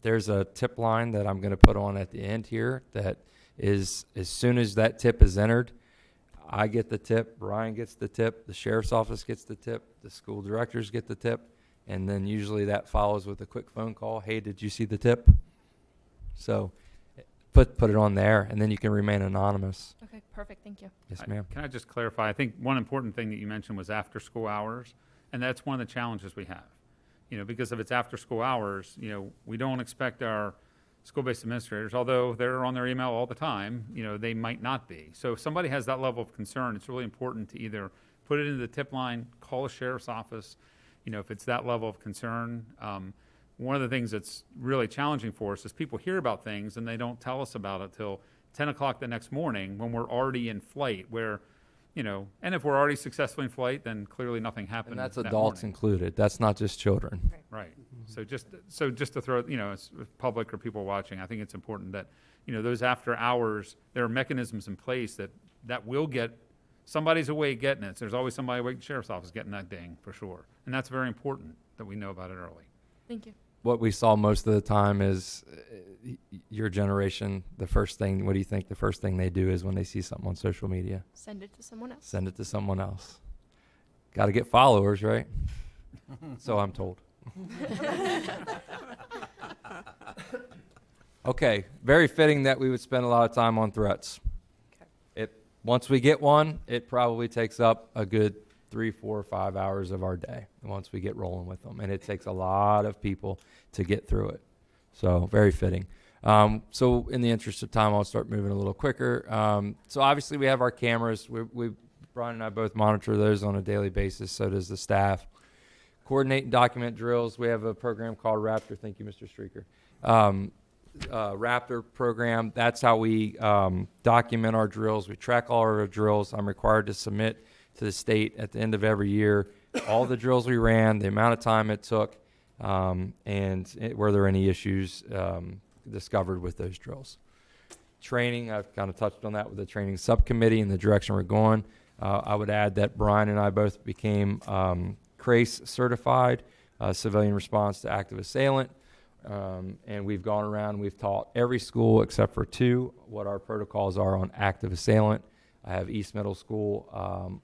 There's a tip line that I'm going to put on at the end here that is, as soon as that tip is entered, I get the tip, Brian gets the tip, the sheriff's office gets the tip, the school directors get the tip, and then usually that follows with a quick phone call. Hey, did you see the tip? So put it on there, and then you can remain anonymous. Okay, perfect. Thank you. Yes, ma'am. Can I just clarify? I think one important thing that you mentioned was after school hours, and that's one of the challenges we have. Because if it's after school hours, we don't expect our school-based administrators, although they're on their email all the time, they might not be. So if somebody has that level of concern, it's really important to either put it into the tip line, call a sheriff's office, if it's that level of concern. one of the things that's really challenging for us is people hear about things and they don't tell us about it till 10 o'clock the next morning when we're already in flight, where, and if we're already successfully in flight, then clearly nothing happened And that's that adults morning. included. That's not just children. Right. So just to throw, as public or people watching, I think it's important that, those after hours, there are mechanisms in place that will get, somebody's awake getting it. So there's always somebody awake in the sheriff's office getting that ding, for sure. And that's very important that we know about it early. Thank you. What we saw most of the time is your generation, what do you think the first thing they do is when they see something on social media? Send it to someone else. Send it to someone else. Got to get followers, right? So I'm told. Okay, very fitting that we would spend a lot of time on threats. Once we get one, it probably takes up a good 3, 4, 5 hours of our day once we get rolling with them. And it takes a lot of people to get through it. So very fitting. So in the interest of time, I'll start moving a little quicker. So obviously we have our cameras. Brian and I both monitor those on a daily basis. So does the staff. Coordinate and document drills. We have a program called Raptor. Thank you, Mr. Streaker. Raptor program. That's how we document our drills. We track all our drills. I'm required to submit to the state at the end of every year all the drills we ran, the amount of time it took, were there any issues discovered with those drills. Training, I've kind of touched on that with the training subcommittee and the direction we're going. I would add that Brian and I both became CRACE certified, civilian response to active assailant. And we've gone around, we've taught every school except for 2 what our protocols are on active assailant. I have East Middle School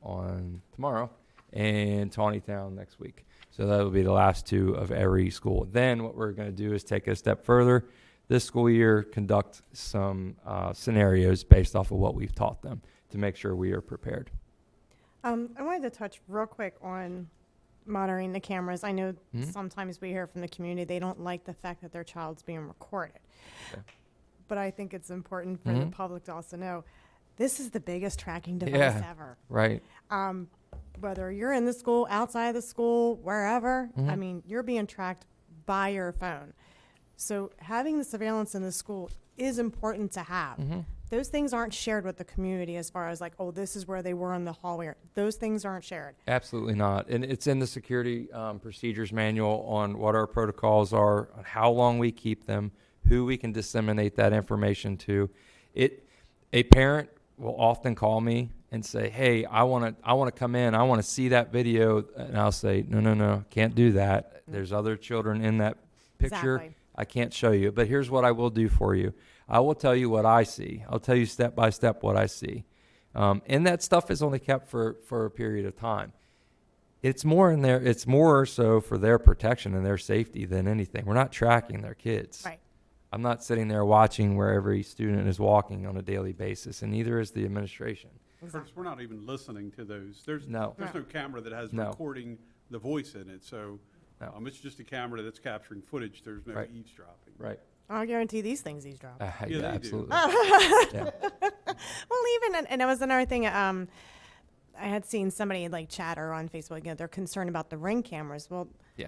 on tomorrow and Tawnytown next week. So that will be the last 2 of every school. Then what we're going to do is take it a step further. This school year, conduct some scenarios based off of what we've taught them to make sure we are prepared. I wanted to touch real quick on monitoring the cameras. I know sometimes we hear from the community, they don't like the fact that their child's being recorded. Okay. But I think it's important for the public to also know, this is the biggest tracking device ever. Right. Whether you're in the school, outside the school, wherever, I mean, you're being tracked by your phone. So having the surveillance in the school is important to have. Those things aren't shared with the community as far as like, oh, this is where they were in the hallway. Those things aren't shared. Absolutely not. And it's in the security procedures manual on what our protocols are, on how long we keep them, who we can disseminate that information to. A parent will often call me and say, hey, I want to come in. I want to see that video. And I'll say, no, can't do that. There's other children in that picture. Exactly. I can't show you. But here's what I will do for you. I will tell you what I see. I'll tell you step by step what I see. And that stuff is only kept for a period of time. It's more in there. It's more so for their protection and their safety than anything. We're not tracking their kids. Right. I'm not sitting there watching where every student is walking on a daily basis, and neither is the administration. Curtis, we're not even listening to those. There's No. no camera that has No. recording the voice in it, so No. it's just a camera that's capturing footage. There's no Right. eavesdropping. Right. I'll guarantee these things eavesdrop. Yeah, they do. absolutely. Yeah. Well, even, and that was another thing, I had seen somebody like chatter on Facebook, they're concerned about the Ring cameras. Well, Yeah.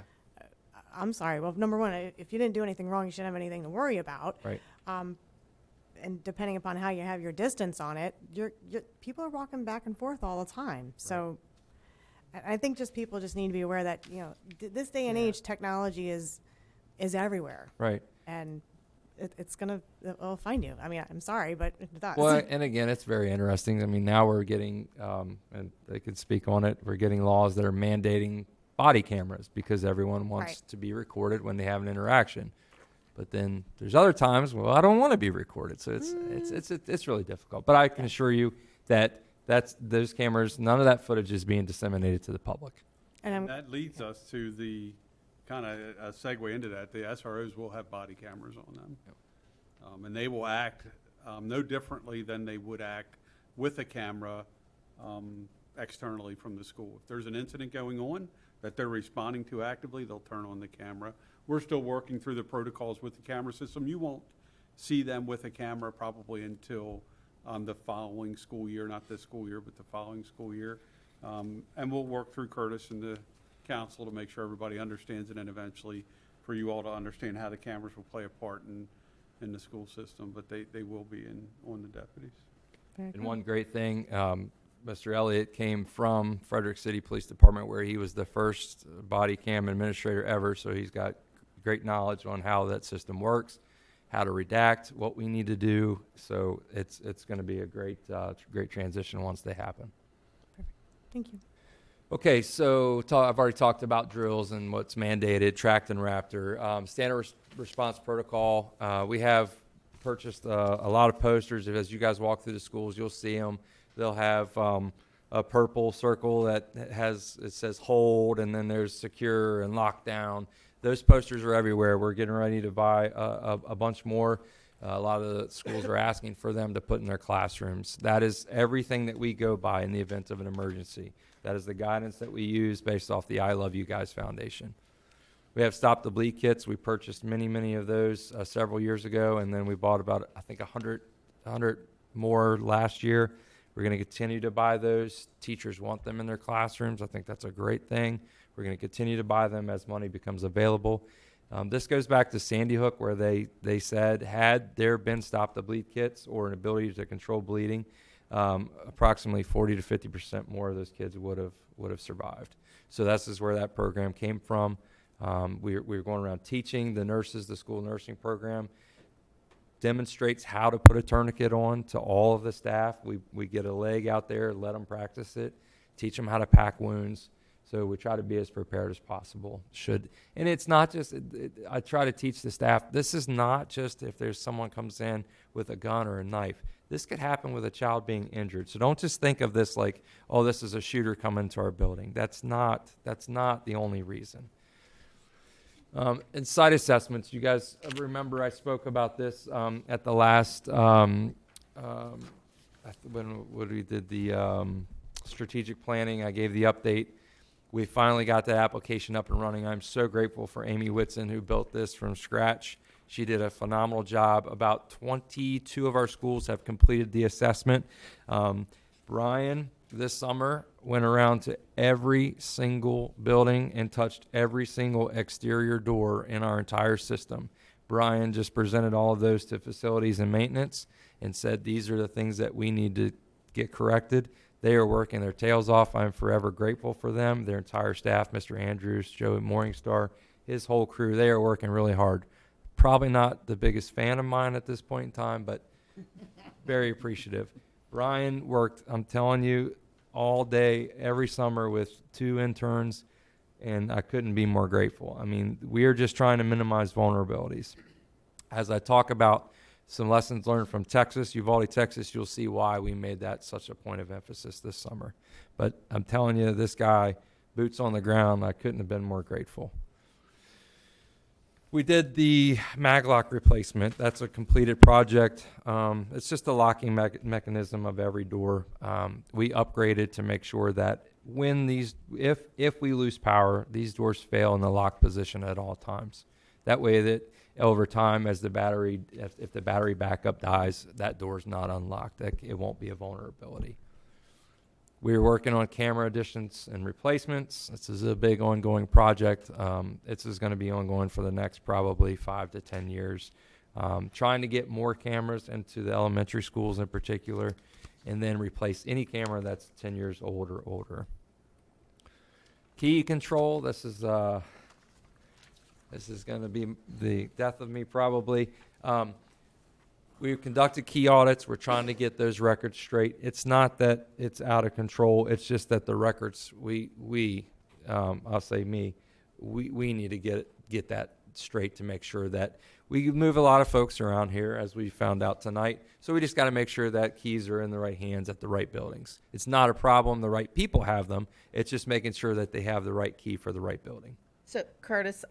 I'm sorry. Well, number one, if you didn't do anything wrong, you shouldn't have anything to worry about. Right. And depending upon how you have your distance on it, people are walking back and forth all the time. So I think people just need to be aware that, this day and age, technology is everywhere. Right. And it'll find you. I mean, I'm sorry, but it does. Well, and again, it's very interesting. I mean, now we're getting, and they could speak on it, we're getting laws that are mandating body cameras because everyone wants Right. to be recorded when they have an interaction. But then there's other times, well, I don't want to be recorded. So it's really difficult. But I can assure you that those cameras, none of that footage is being disseminated to the public. And That leads us to the kind of a segue into that. The SROs will have body cameers on them. And they will act no differently than they would act with a camera externally from the school. If there's an incident going on that they're responding to actively, they'll turn on the camera. We're still working through the protocols with the camera system. You won't see them with a camera probably until the following school year, not this school year, but the following school year. And we'll work through Curtis and the council to make sure everybody understands it, and eventually for you all to understand how the cameras will play a part in the school system, but they will be on the deputies. And one great thing, Mr. Elliott came from Frederick City Police Department, where he was the first body cam administrator ever, so he's got great knowledge on how that system works, how to redact, what we need to do. So it's going to be a great transition once they happen. Thank you. Okay, so I've already talked about drills and what's mandated, tracked and Raptor. Standard response protocol, we have purchased a lot of posters. As you guys walk through the schools, you'll see them. They'll have a purple circle that it says hold, and then there's secure and lockdown. Those posters are everywhere. We're getting ready to buy a bunch more. A lot of the schools are asking for them to put in their classrooms. That is everything that we go by in the event of an emergency. That is the guidance that we use based off the I Love You Guys Foundation. We have Stop the Bleed kits. We purchased many of those several years ago, and then we bought about, I think, 100 more last year. We're going to continue to buy those. Teachers want them in their classrooms. I think that's a great thing. We're going to continue to buy them as money becomes available. This goes back to Sandy Hook, where they said, had there been Stop the Bleed kits or an ability to control bleeding, approximately 40 to 50% more of those kids would have survived. So this is where that program came from. We're going around teaching the nurses. The school nursing program demonstrates how to put a tourniquet on to all of the staff. We get a leg out there, let them practice it, teach them how to pack wounds. So we try to be as prepared as possible. And it's not just, I try to teach the staff, this is not just if there's someone comes in with a gun or a knife. This could happen with a child being injured. So don't just think of this like, oh, this is a shooter coming to our building. That's not the only reason. And site assessments, you guys remember I spoke about this at the last, when we did the strategic planning, I gave the update. We finally got the application up and running. I'm so grateful for Amy Whitson, who built this from scratch. She did a phenomenal job. About 22 of our schools have completed the assessment. Brian, this summer, went around to every single building and touched every single exterior door in our entire system. Brian just presented all of those to facilities and maintenance and said, these are the things that we need to get corrected. They are working their tails off. I'm forever grateful for them, their entire staff, Mr. Andrews, Joe Morningstar, his whole crew. They are working really hard. Probably not the biggest fan of mine at this point in time, but very appreciative. Brian worked, I'm telling you, all day, every summer with 2 interns, and I couldn't be more grateful. I mean, we are just trying to minimize vulnerabilities. As I talk about some lessons learned from Texas, Uvalde, Texas, you'll see why we made that such a point of emphasis this summer. But I'm telling you, this guy, boots on the ground, I couldn't have been more grateful. We did the maglock replacement. That's a completed project. It's just a locking mechanism of every door. We upgraded to make sure that when if we lose power, these doors fail in the lock position at all times. That way that over time, as if the battery backup dies, that door's not unlocked. It won't be a vulnerability. We're working on camera additions and replacements. This is a big ongoing project. This is going to be ongoing for the next probably 5 to 10 years. Trying to get more cameras into the elementary schools in particular, and then replace any camera that's 10 years old or older. Key control, this is going to be the death of me probably. We've conducted key audits. We're trying to get those records straight. It's not that it's out of control. It's just that the records, I'll say me, we need to get that straight to make sure that we move a lot of folks around here, as we found out tonight. So we just got to make sure that keys are in the right hands at the right buildings. It's not a problem. The right people have them. It's just making sure that they have the right key for the right building. So Curtis,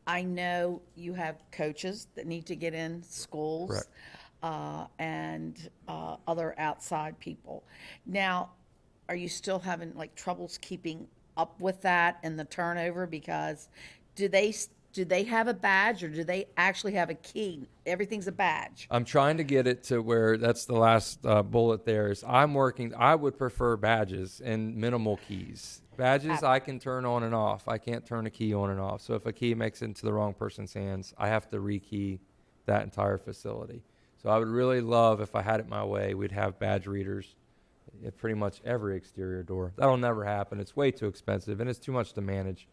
I know you have coaches that need to get in schools. Correct. And other outside people. Now, are you still having like troubles keeping up with that and the turnover? Because do they have a badge, or do they actually have a key? Everything's a badge. I'm trying to get it to where that's the last bullet there is I would prefer badges and minimal keys. Badges I can turn on and off. I can't turn a key on and off. So if a key makes it into the wrong person's hands, I have to rekey that entire facility. So I would really love, if I had it my way, we'd have badge readers at pretty much every exterior door. That'll never happen. It's way too expensive and it's too much to manage.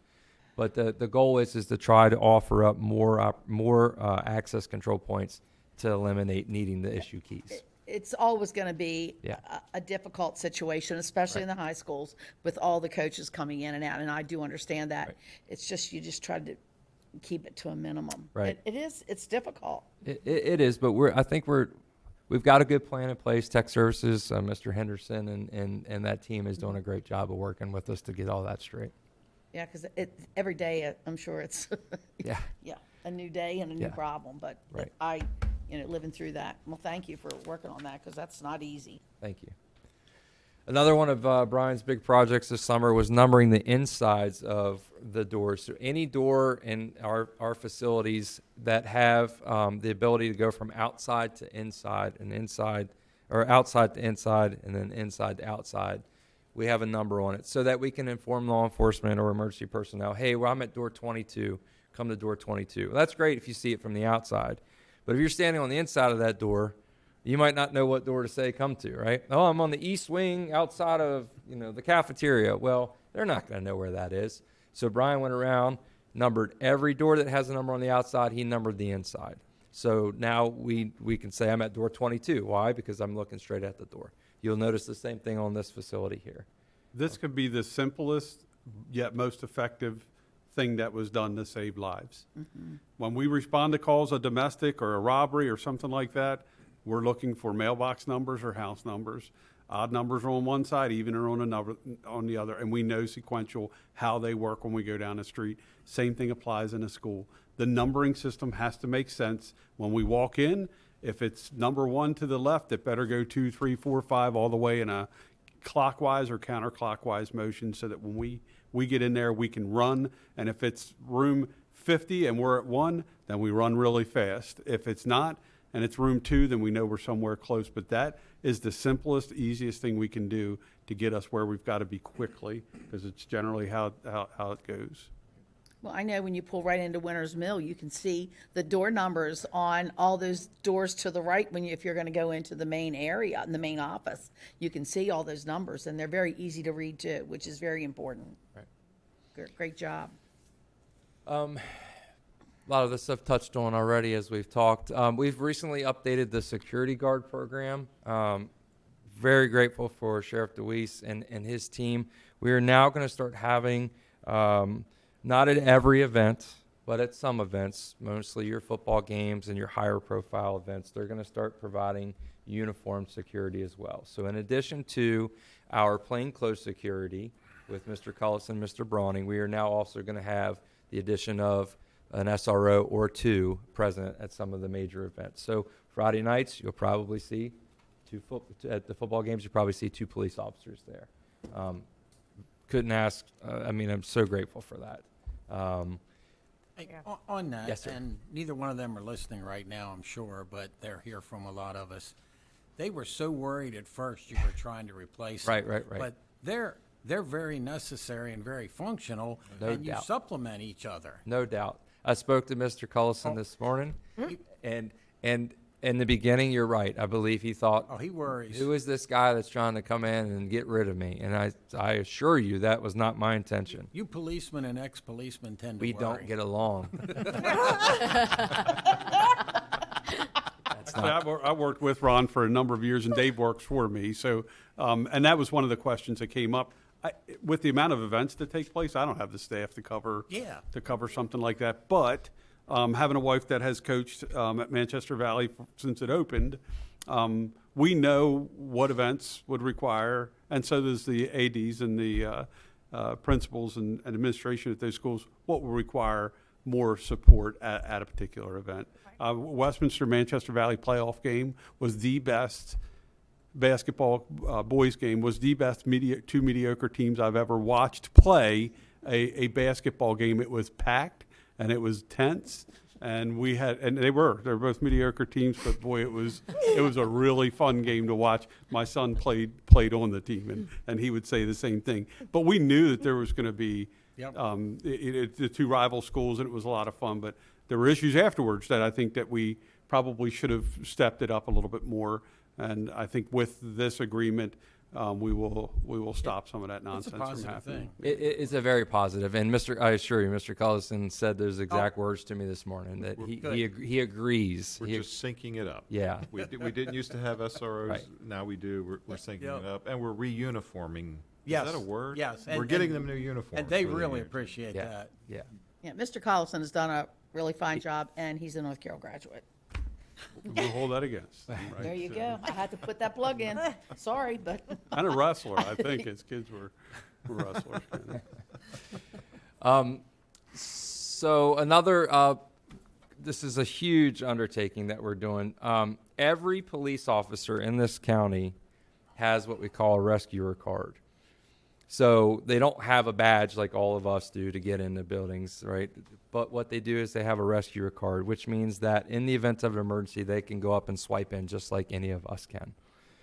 But the goal is to try to offer up more access control points to eliminate needing the issue keys. It's always going to be Yeah. a difficult situation, especially in the high schools, with all the coaches coming in and out, and I do understand that. Right. It's just, you just try to keep it to a minimum. Right. It's difficult. It is, but we've got a good plan in place. Tech Services, Mr. Henderson and that team is doing a great job of working with us to get all that straight. Yeah, because every day, I'm sure it's, Yeah. yeah, a new day and a new Yeah. problem, but Right. living through that. Well, thank you for working on that, because that's not easy. Thank you. Another one of Brian's big projects this summer was numbering the insides of the doors. So any door in our facilities that have the ability to go from outside to inside and inside, or outside to inside and then inside to outside, we have a number on it so that we can inform law enforcement or emergency personnel, hey, well, I'm at door 22, come to door 22. Well, that's great if you see it from the outside. But if you're standing on the inside of that door, you might not know what door to say come to, right? Oh, I'm on the east wing outside of, the cafeteria. Well, they're not going to know where that is. So Brian went around, numbered every door that has a number on the outside. He numbered the inside. So now we can say I'm at door 22. Why? Because I'm looking straight at the door. You'll notice the same thing on this facility here. This could be the simplest yet most effective thing that was done to save lives. When we respond to calls of domestic or a robbery or something like that, we're looking for mailbox numbers or house numbers. Odd numbers are on one side, even are on the other, and we know sequential how they work when we go down the street. Same thing applies in a school. The numbering system has to make sense. When we walk in, if it's number 1 to the left, it better go 2, 3, 4, 5 all the way in a clockwise or counterclockwise motion, so that when we get in there, we can run. And if it's room 50 and we're at 1, then we run really fast. If it's not, and it's room 2, then we know we're somewhere close. But that is the simplest, easiest thing we can do to get us where we've got to be quickly, because it's generally how it goes. Well, I know when you pull right into Winter's Mill, you can see the door numbers on all those doors to the right if you're going to go into the main area, in the main office. You can see all those numbers, and they're very easy to read too, which is very important. Right. Great job. A lot of this stuff touched on already as we've talked. We've recently updated the security guard program. Very grateful for Sheriff DeWeese and his team. We are now going to start having, not at every event, but at some events, mostly your football games and your higher profile events, they're going to start providing uniformed security as well. So in addition to our plainclothes security with Mr. Cullis and Mr. Brawning, we are now also going to have the addition of an SRO or 2 present at some of the major events. So Friday nights, you'll probably see at the football games, you'll probably see 2 police officers there. Couldn't ask, I'm so grateful for that. Hey, on that, Yes, sir. and neither one of them are listening right now, I'm sure, but they're here from a lot of us. They were so worried at first you were trying to replace them. Right. But they're very necessary and very functional, No and you doubt. supplement each other. No doubt. I spoke to Mr. Cullison this morning, and in the beginning, you're right. I believe he thought, Oh, he worries. who is this guy that's trying to come in and get rid of me? And I assure you that was not my intention. You policemen and ex-policemen tend to We worry. don't get along. That's not, I worked with Ron for a number of years, and Dave works for me. So, and that was one of the questions that came up. With the amount of events that take place, I don't have the staff to cover something like that. But having a wife that has coached at Manchester Valley since it opened, we know what events would require, and so does the ADs and the principals and administration at those schools, what will require more support at a particular event. Westminster Manchester Valley playoff game was the best basketball boys game, was the best 2 mediocre teams I've ever watched play a basketball game. It was packed and it was tense, And they were both mediocre teams, but boy, it was a really fun game to watch. My son played on the team, and he would say the same thing. But we knew that there was going to be Yep. the two rival schools, and it was a lot of fun. But there were issues afterwards that I think that we probably should have stepped it up a little bit more. And I think with this agreement, we will stop some of that It's a nonsense from positive happening. thing. It's a very positive, and I assure you, Mr. Collison said those exact words to me this morning, that he agrees. We're He just syncing it up. Yeah. We didn't used to have SROs, Right. now we do. We're syncing Yep. it up, and we're reuniforming. Yes. Is that a word? Yes. We're getting them new uniforms. And they for the really year. appreciate Yeah. that. Yeah. Yeah, Mr. Collison has done a really fine job, and he's a North Carroll graduate. We'll hold that against them, right? There you go. I had to put that plug in. Sorry, but And a wrestler, I think his kids were wrestlers. So another, this is a huge undertaking that we're doing. Every police officer in this county has what we call a rescuer card. So they don't have a badge like all of us do to get into buildings, right? But what they do is they have a rescuer card, which means that in the event of an emergency, they can go up and swipe in just like any of us can.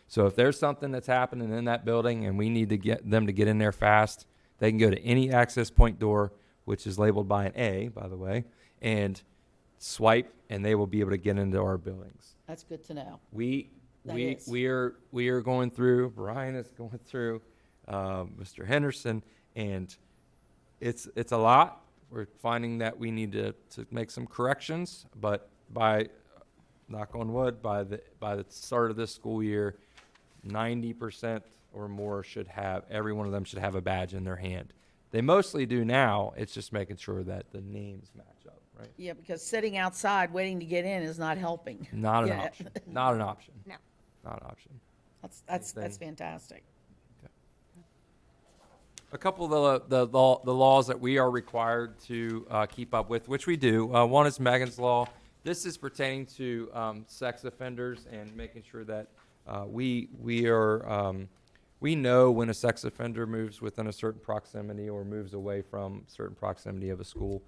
So if there's something that's happening in that building and we need to get them to get in there fast, they can go to any access point door, which is labeled by an A, by the way, and swipe, and they will be able to get into our buildings. that's good to know. We is. are going through. Brian is going through. Mr. Henderson, and it's a lot. We're finding that we need to make some corrections, but by knock on wood, by the start of this school year, 90% or more every one of them should have a badge in their hand. They mostly do now. It's just making sure that the names match up, right? Yeah, because sitting outside waiting to get in is not helping. Not an Yeah. option. Not an option. No. Not an option. That's fantastic. A couple of the laws that we are required to keep up with, which we do. One is Megan's Law. This is pertaining to sex offenders and making sure that we know when a sex offender moves within a certain proximity or moves away from certain proximity of a school.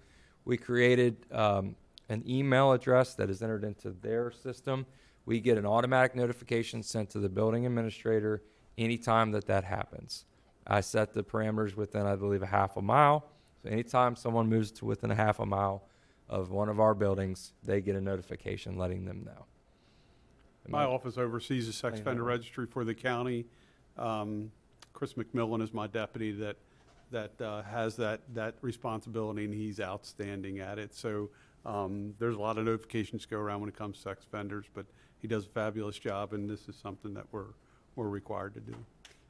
We created an email address that is entered into their system. We get an automatic notification sent to the building administrator anytime that happens. I set the parameters within, I believe, a half a mile. So anytime someone moves to within a half a mile of one of our buildings, they get a notification letting them know. My office oversees the sex offender registry for the county. Chris McMillan is my deputy that has that responsibility, and he's outstanding at it. So there's a lot of notifications go around when it comes to sex offenders, but he does a fabulous job, and this is something that we're required to do.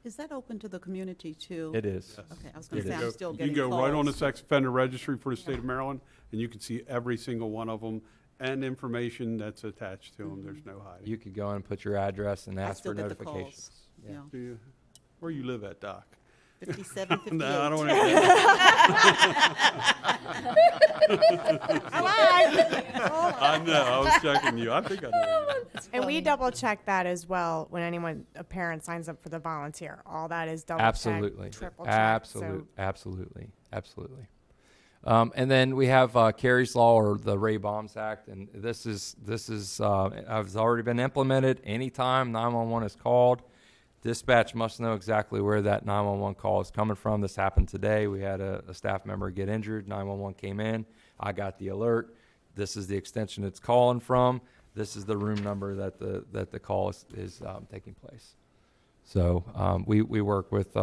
Is that open to the community too? It is. Okay, I was going It to say, is. I'm still You getting can go right on the calls. sex offender registry for the state of Maryland, and you can see every single one of them and information that's attached to them. There's no hiding. You could go and put your address and I ask still for get the notifications. calls. Yeah. Yeah. Do you, where you live at, Doc? 57, 58. No, I don't want to. I know, I was checking you. I think I know. And we double check that as well when a parent signs up for the volunteer. All that is double Absolutely. checked, triple checked. So Absolutely. And then we have Carey's Law, or the Ray Bombs Act, and this is has already been implemented. Anytime 911 is called, dispatch must know exactly where that 911 call is coming from. This happened today. We had a staff member get injured. 911 came in. I got the alert. This is the extension it's calling from. This is the room number that the call is taking place. So we work with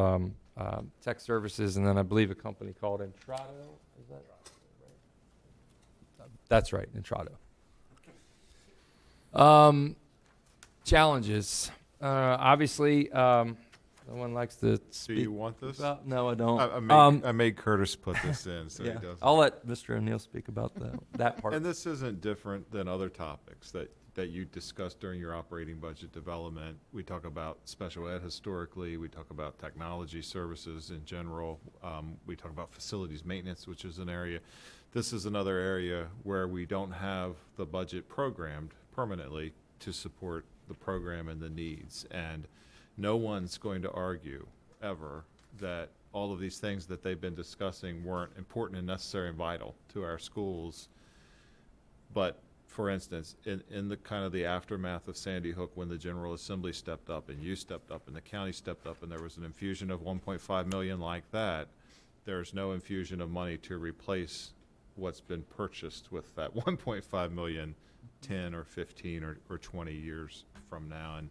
tech services, and then I believe a company called Intrado. Is that right? That's right, Intrado. Challenges. Obviously, no one likes to Do speak you want this? about. No, I don't. I made Curtis put this in, so he Yeah, doesn't. I'll let Mr. O'Neill speak about that part. And this isn't different than other topics that you discussed during your operating budget development. We talk about special ed historically. We talk about technology services in general. We talk about facilities maintenance, which is an area. This is another area where we don't have the budget programmed permanently to support the program and the needs. And no one's going to argue ever that all of these things that they've been discussing weren't important and necessary and vital to our schools But for instance, in the kind of the aftermath of Sandy Hook, when the General Assembly stepped up and you stepped up and the county stepped up and there was an infusion of 1.5 million like that, there's no infusion of money to replace what's been purchased with that 1.5 million 10 or 15 or 20 years from now. And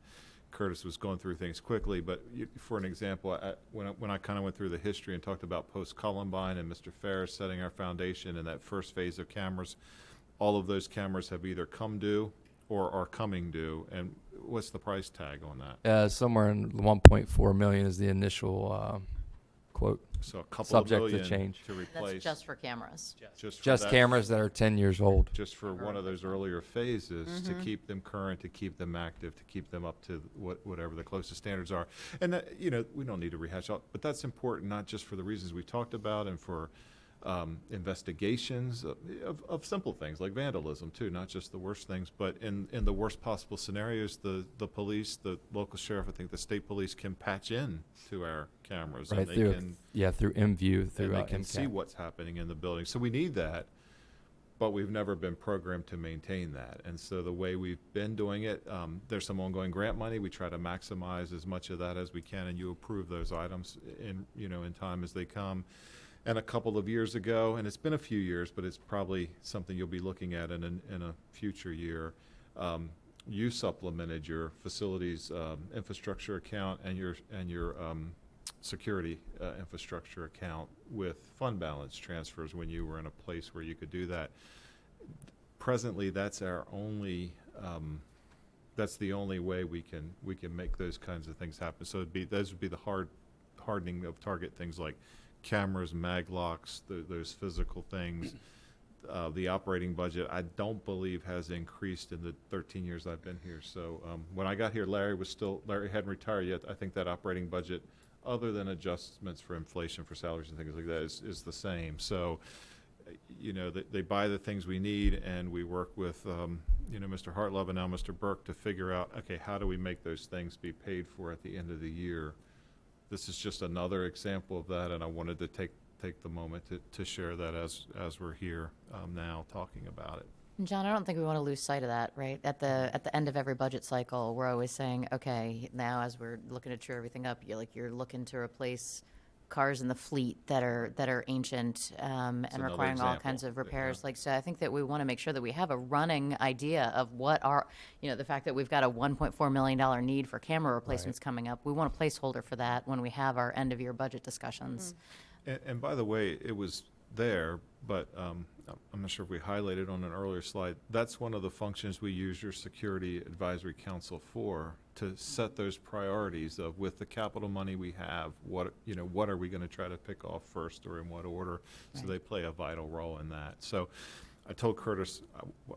Curtis was going through things quickly, but for an example, when I kind of went through the history and talked about post-Columbine and Mr. Ferris setting our foundation in that first phase of cameras, all of those cameras have either come due or are coming due. And what's the price tag on that? Somewhere in 1.4 million is the initial quote. So a couple Subject of to million change. to That's replace. just for cameras. Just for Just that- cameras that are 10 years old. just for one of those earlier phases to keep them current, to keep them active, to keep them up to whatever the closest standards are. And that, we don't need to rehash out, but that's important not just for the reasons we talked about and for investigations of simple things like vandalism too, not just the worst things, but in the worst possible scenarios, the police, the local sheriff, I think the state police can patch in to our cameras Right, and they through, can through MView, through and they can see MCAT. what's happening in the building. So we need that, but we've never been programmed to maintain that. And so the way we've been doing it, there's some ongoing grant money. We try to maximize as much of that as we can, and you approve those items in time as they come. And a couple of years ago, and it's been a few years, but it's probably something you'll be looking at in a future year, you supplemented your facilities infrastructure account and your security infrastructure account with fund balance transfers when you were in a place where you could do that. Presently, that's our only. That's the only way we can make those kinds of things happen. So those would be the hardening of target things like cameras, mag locks, those physical things. The operating budget, I don't believe, has increased in the 13 years I've been here. So when I got here, Larry hadn't retired yet. I think that operating budget, other than adjustments for inflation for salaries and things like that, is the same. So, they buy the things we need, and we work with, Mr. Hartlove and now Mr. Burke to figure out, okay, how do we make those things be paid for at the end of the year? This is just another example of that, and I wanted to take the moment to share that as we're here now talking about it. And John, I don't think we want to lose sight of that, right? At the end of every budget cycle, we're always saying, okay, now as we're looking to cheer everything up, you're looking to replace cars in the fleet that are ancient and another requiring all example. kinds of repairs. Yeah. So I think that we want to make sure that we have a running idea of what our, the fact that we've got a $1.4 million need for camera replacements coming up. We want a placeholder for that when we have our end of year budget discussions. And by the way, it was there, but I'm not sure if we highlighted on an earlier slide. That's one of the functions we use your Security Advisory Council for, to set those priorities of, with the capital money we have, what are we going to try to pick off first or in what order? So they play a vital role in that. So I told Curtis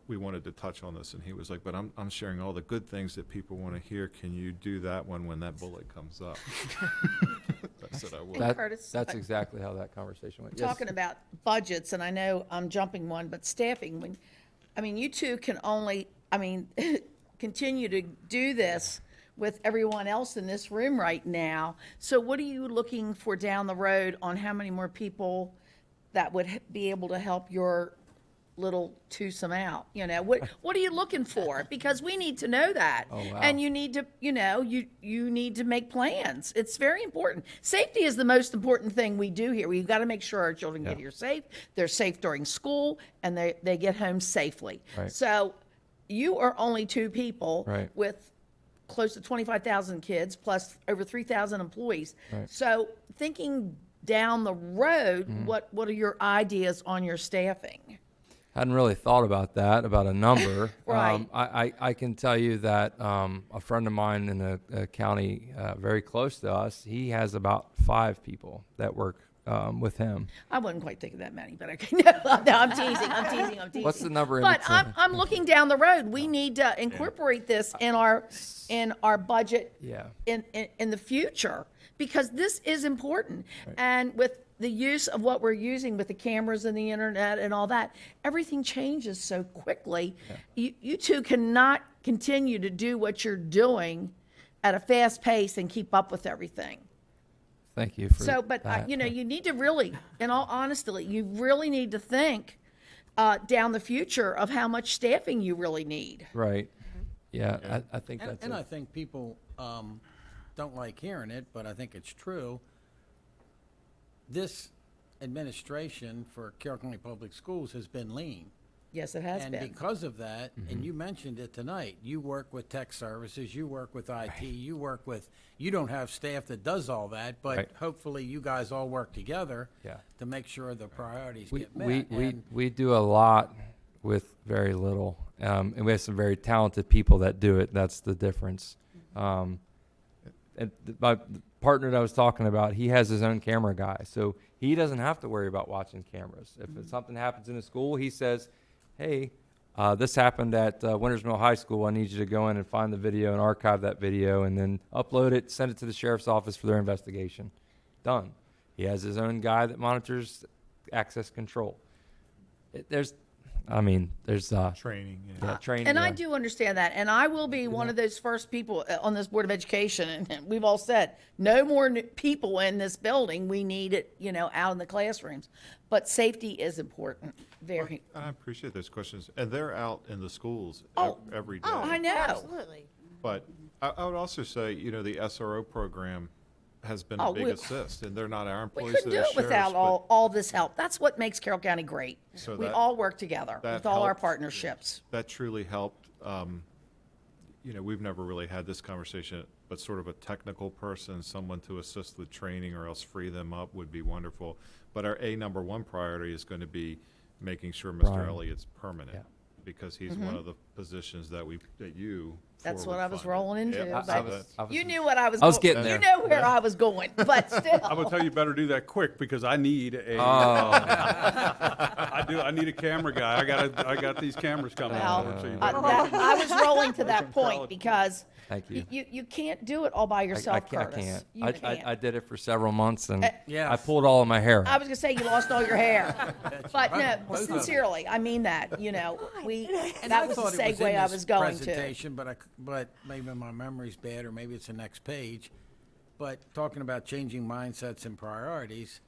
we wanted to touch on this, and he was like, but I'm sharing all the good things that people want to hear. Can you do that one when that bullet comes up? I said I will. And Curtis, That's exactly how that conversation went. Yes. talking about budgets, and I know I'm jumping one, but staffing, you two can only, continue to do this with everyone else in this room right now. So what are you looking for down the road on how many more people that would be able to help your little twosome out? What are you looking for? Because we need to know that. Oh, wow. And you need to, you need to make plans. It's very important. Safety is the most important thing we do here. We've got to make sure our children get here safe, they're safe during school, and they get home safely. Right. So you are only two people Right. with close to 25,000 kids plus over 3,000 employees. Right. So thinking down the road, what are your ideas on your staffing? Hadn't really thought about that, about a number. Right. I can tell you that a friend of mine in a county very close to us, he has about 5 people that work with him. I wouldn't quite think of that many, but okay. No, I'm teasing. What's the number? But I'm looking down the road. We need to incorporate this in our budget Yeah. in the future, because this is important. And with the use of what we're using with the cameras and the internet and all that, everything changes so quickly. You two cannot continue to do what you're doing at a fast pace and keep up with everything. Thank you for So, but that. you need to really, in all honesty, you really need to think down the future of how much staffing you really need. Right. Yeah, I think And, that's and it. I think people don't like hearing it, but I think it's true. This administration for Carroll County Public Schools has been lean. Yes, it has And been. because of that, and you mentioned it tonight, you work with tech services, you work with IT, you don't have staff that does all that, but Right. hopefully you guys all work together Yeah. to make sure the priorities We, get we, met. we, And we do a lot with very little. And we have some very talented people that do it. That's the difference. And my partner that I was talking about, he has his own camera guy. So he doesn't have to worry about watching cameras. If something happens in a school, he says, hey, this happened at Winters Mill High School. I need you to go in and find the video and archive that video and then upload it, send it to the sheriff's office for their investigation. Done. He has his own guy that monitors access control. There's Training, training. And I yeah. do understand that, and I will be one of those first people on this Board of Education, and we've all said, no more people in this building, we need it, out in the classrooms. But safety is important, very. I appreciate those questions, and they're out in the schools every day. I know. Absolutely. But I would also say, the SRO program has been a big assist, and they're not our We employees. couldn't they're do it without sheriffs, all this help. That's what makes Carroll County great. So We that- all work together that with all our helped. partnerships. but that truly helped. We've never really had this conversation, but sort of a technical person, someone to assist with training or else free them up would be wonderful. But our number one priority is going to be making sure Mr. Brian. Elliott's permanent, Yeah. because he's one of the positions that you. That's what forward I was funded. rolling into, Yep, but so that- you knew what I was. I was going- getting You there. know where I was going, but still. I'm gonna tell you better do that quick because I need a. Oh, I do. I need a camera guy. I got these cameras coming. Well, on, so you I was rolling to that point because thank you. you can't do it all by yourself, I Curtis. can't. You I can't. did it for several months, and Yes. I pulled all of my hair I out. was gonna say you lost all your hair, but no, Both of them. sincerely, I mean that. And That I was the thought it was in segue I this was going to. presentation, but maybe my memory's bad, or maybe it's the next page. But talking about changing mindsets and priorities,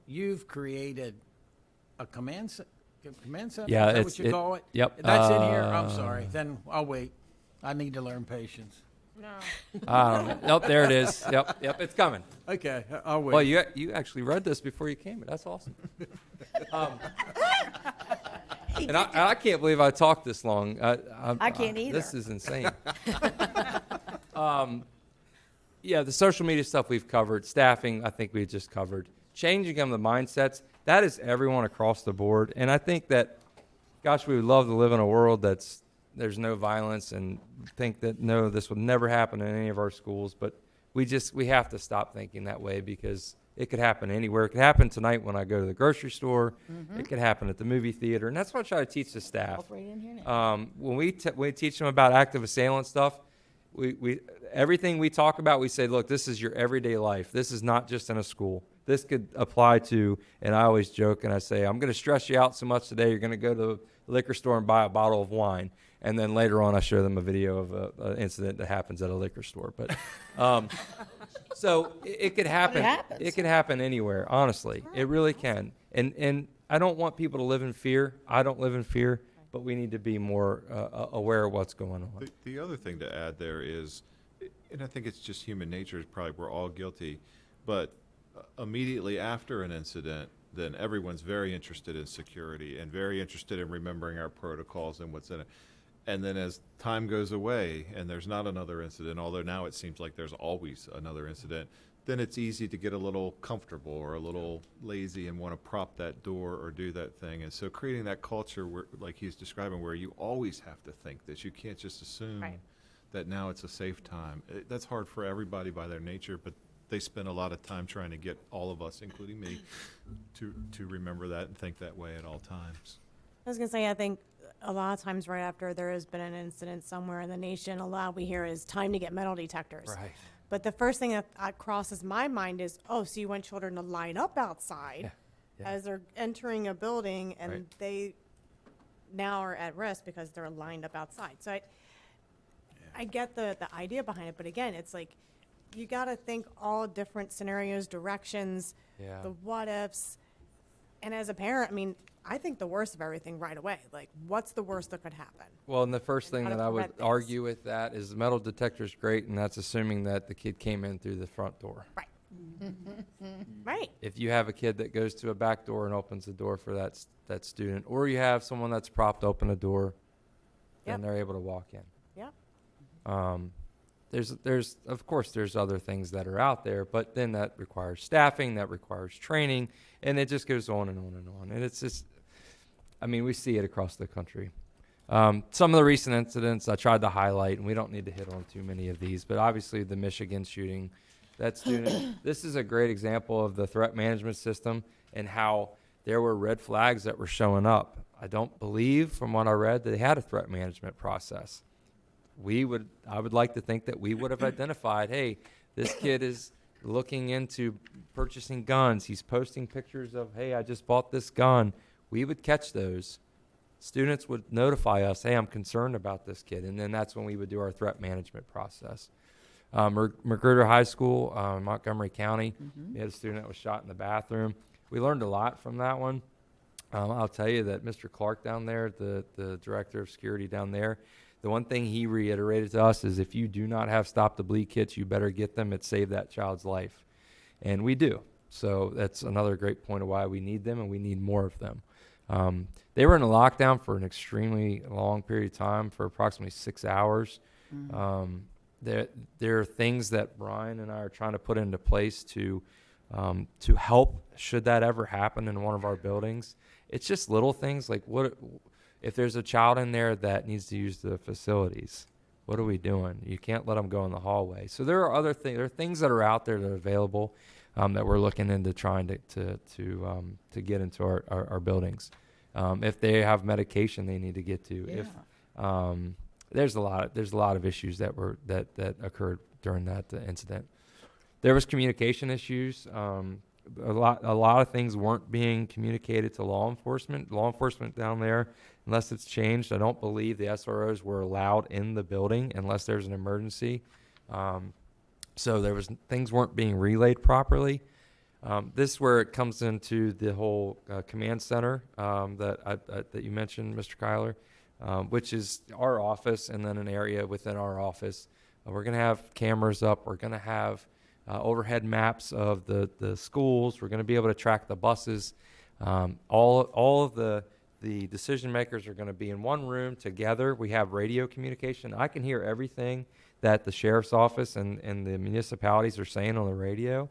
you've created a command center? Yeah, Is that it's- what you it- call it? yep, That's in here? I'm sorry. Then I'll wait. I need to learn patience. Nope, there it is. Yep, it's coming. Okay, I'll wait. Well, you actually read this before you came. That's awesome. And I can't believe I talked this long. I can't either. This is insane. Yeah, the social media stuff we've covered. Staffing, I think we just covered. Changing them the mindsets, that is everyone across the board. And I think that, gosh, we would love to live in a world there's no violence and think that, no, this would never happen in any of our schools. But we have to stop thinking that way, because it could happen anywhere. It could happen tonight when I go to the grocery store. It could happen at the movie theater. And that's what I try to teach the staff. Right in here now. When we teach them about active assailant stuff, we everything we talk about, we say, look, this is your everyday life. This is not just in a school. This could apply to, and I always joke and I say, I'm going to stress you out so much today, you're going to go to the liquor store and buy a bottle of wine. And then later on, I show them a video of an incident that happens at a liquor store. But so it could happen. happens. It could happen anywhere, honestly. It really can. And I don't want people to live in fear. I don't live in fear. But we need to be more aware of what's going on. The other thing to add there is, and I think it's just human nature, probably we're all guilty, but immediately after an incident, then everyone's very interested in security and very interested in remembering our protocols and what's in it. And then as time goes away and there's not another incident, although now it seems like there's always another incident, then it's easy to get a little comfortable or a little lazy and want to prop that door or do that thing. And so creating that culture where, like he's describing, where you always have to think this. You can't just assume Right. that now it's a safe time. That's hard for everybody by their nature, but they spend a lot of time trying to get all of us, including me, to remember that and think that way at all times. I was gonna say, I think a lot of times right after there has been an incident somewhere in the nation, a lot we hear is time to get metal detectors. Right. But the first thing that crosses my mind is, oh, so you want children to line up outside Yeah. as they're entering a building, and Right. they now are at risk because they're lined up outside. So I get the idea behind it, but again, it's like, you gotta think all different scenarios, directions, Yeah. the what ifs. And as a parent, I mean, I think the worst of everything right away. Like, what's the worst that could happen? Well, and the first thing how to that I would prevent this. argue with that is the metal detector's great, and that's assuming that the kid came in through the front door. Right. Right. If you have a kid that goes to a back door and opens the door for that student, or you have someone that's propped open a door, then Yep. they're able to walk in. Yep. There's of course there's other things that are out there, but then that requires staffing, that requires training, and it just goes on and on and on. And it's just, I mean, we see it across the country. Some of the recent incidents I tried to highlight, and we don't need to hit on too many of these, but obviously the Michigan shooting, that student, this is a great example of the threat management system and how there were red flags that were showing up. I don't believe, from what I read, that they had a threat management process. I would like to think that we would have identified, hey, this kid is looking into purchasing guns. He's posting pictures of, hey, I just bought this gun. We would catch those. Students would notify us, hey, I'm concerned about this kid. And then that's when we would do our threat management process. Magruder High School, Montgomery County, we had a student that was shot in the bathroom. We learned a lot from that one. I'll tell you that Mr. Clark down there, the director of security down there, the one thing he reiterated to us is if you do not have Stop the Bleed kits, you better get them. It saved that child's life. And we do. So that's another great point of why we need them, and we need more of them. They were in a lockdown for an extremely long period of time, for approximately 6 hours. There are things that Brian and I are trying to put into place to help should that ever happen in one of our buildings. It's just little things like, what if there's a child in there that needs to use the facilities? What are we doing? You can't let them go in the hallway. So there are other things. There are things that are out there that are available that we're looking into trying to get into our buildings. If they have medication they need to get to. Yeah. If there's a lot of issues that occurred during that incident. There was communication issues. A lot of things weren't being communicated to law enforcement. Law enforcement down there, unless it's changed, I don't believe the SROs were allowed in the building unless there's an emergency. So things weren't being relayed properly. This is where it comes into the whole command center that you mentioned, Mr. Kyler, which is our office and then an area within our office. We're going to have cameras up. We're going to have overhead maps of the schools. We're going to be able to track the buses. All of the decision makers are going to be in one room together. We have radio communication. I can hear everything that the sheriff's office and the municipalities are saying on the radio.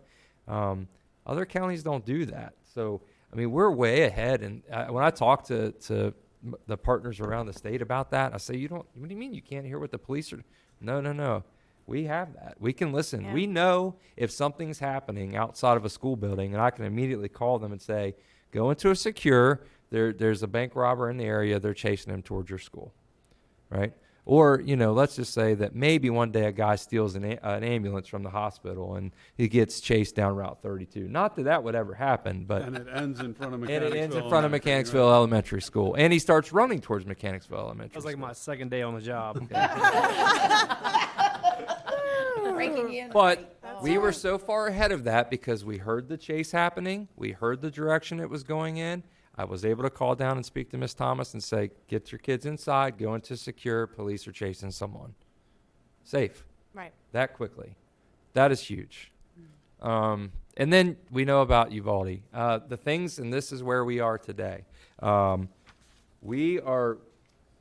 Other counties don't do that. So, I mean, we're way ahead. And when I talk to the partners around the state about that, I say, what do you mean you can't hear what the police are? No. We have that. We can listen. Yeah. We know if something's happening outside of a school building, and I can immediately call them and say, go into a secure. There's a bank robber in the area. They're chasing him towards your school, right? Or, let's just say that maybe one day a guy steals an ambulance from the hospital and he gets chased down Route 32. Not that would ever happen, but And it ends in front of and Mechanicsville. it ends in front of Elementary, Mechanicsville right? Elementary School, and he starts running towards Mechanicsville Elementary. That was like School. my second day on the job. Breaking in. But we were so far ahead of that because we heard the chase happening. We heard the direction it was going in. I was able to call down and speak to Miss Thomas and say, get your kids inside, go into secure, police are chasing someone. Safe. Right. That quickly. That is huge. And then we know about Uvalde. The things, and this is where we are today. We are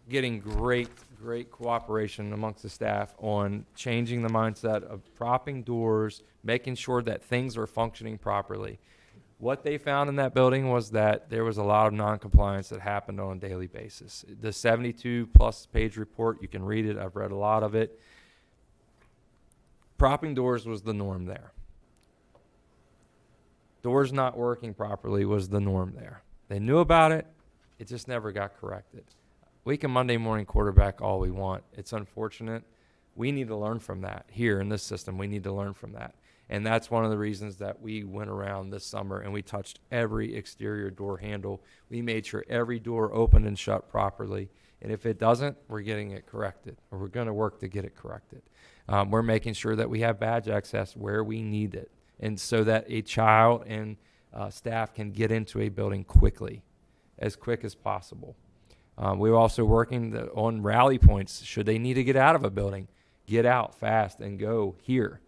getting great cooperation amongst the staff on changing the mindset of propping doors, making sure that things are functioning properly. What they found in that building was that there was a lot of non-compliance that happened on a daily basis. The 72-plus page report, you can read it. I've read a lot of it. Propping doors was the norm there. Doors not working properly was the norm there. They knew about it. It just never got corrected. We can Monday morning quarterback all we want. It's unfortunate. We need to learn from that here in this system. We need to learn from that. And that's one of the reasons that we went around this summer and we touched every exterior door handle. We made sure every door opened and shut properly. And if it doesn't, we're getting it corrected, or we're going to work to get it corrected. We're making sure that we have badge access where we need it, and so that a child and staff can get into a building quickly. as quick as possible. We're also working on rally points. Should they need to get out of a building, get out fast and go here.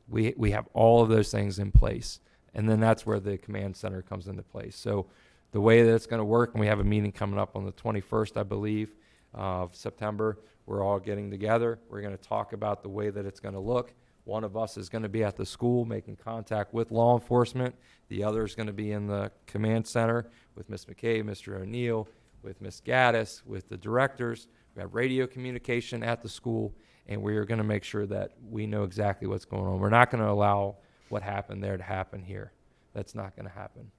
We have all of those things in place. And then that's where the command center comes into place. So the way that it's going to work, and we have a meeting coming up on the 21st, I believe, of September. We're all getting together. We're going to talk about the way that it's going to look. One of us is going to be at the school making contact with law enforcement. The other is going to be in the command center with Ms. McKay, Mr. O'Neill, with Ms. Gaddis, with the directors. We have radio communication at the school, and we are going to make sure that we know exactly what's going on. We're not going to allow what happened there to happen here. That's not going to happen.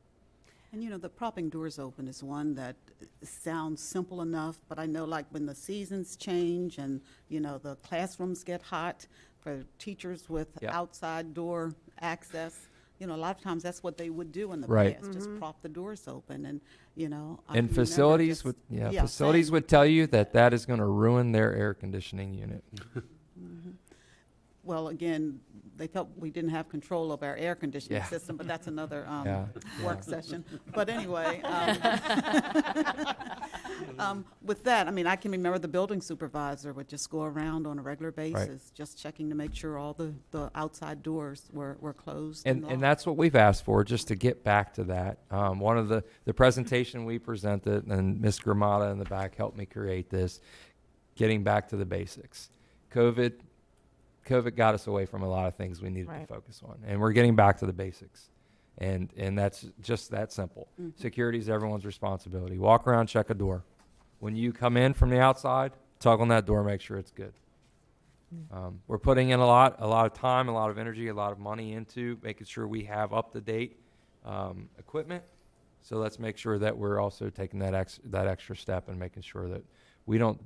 And you know, the propping doors open is one that sounds simple enough, but I know like when the seasons change and, you know, the classrooms get hot for teachers with Yep. outside door access, you know, a lot of times that's what they would do in the Right. past, just prop the doors open and, you know. I And can remember facilities just- would, yeah, facilities same. would tell you that that is going to ruin their air conditioning unit. Well, again, they felt we didn't have control of our air conditioning Yeah. system, but that's another Yeah. work session. But anyway, with that, I mean, I can remember the building supervisor would just go around on a regular basis, just checking to make sure all the outside doors were closed. And locked. that's what we've asked for, just to get back to that. One of the presentation we presented, and Ms. Gramada in the back helped me create this, getting back to the basics. COVID got us away from a lot of things we needed to Right. focus on, and we're getting back to the basics. And that's just that simple. Mm-hmm. Security is everyone's responsibility. Walk around, check a door. When you come in from the outside, tug on that door, make sure it's good. We're putting in a lot of time, a lot of energy, a lot of money into making sure we have up-to-date equipment. So let's make sure that we're also taking that extra step and making sure that we don't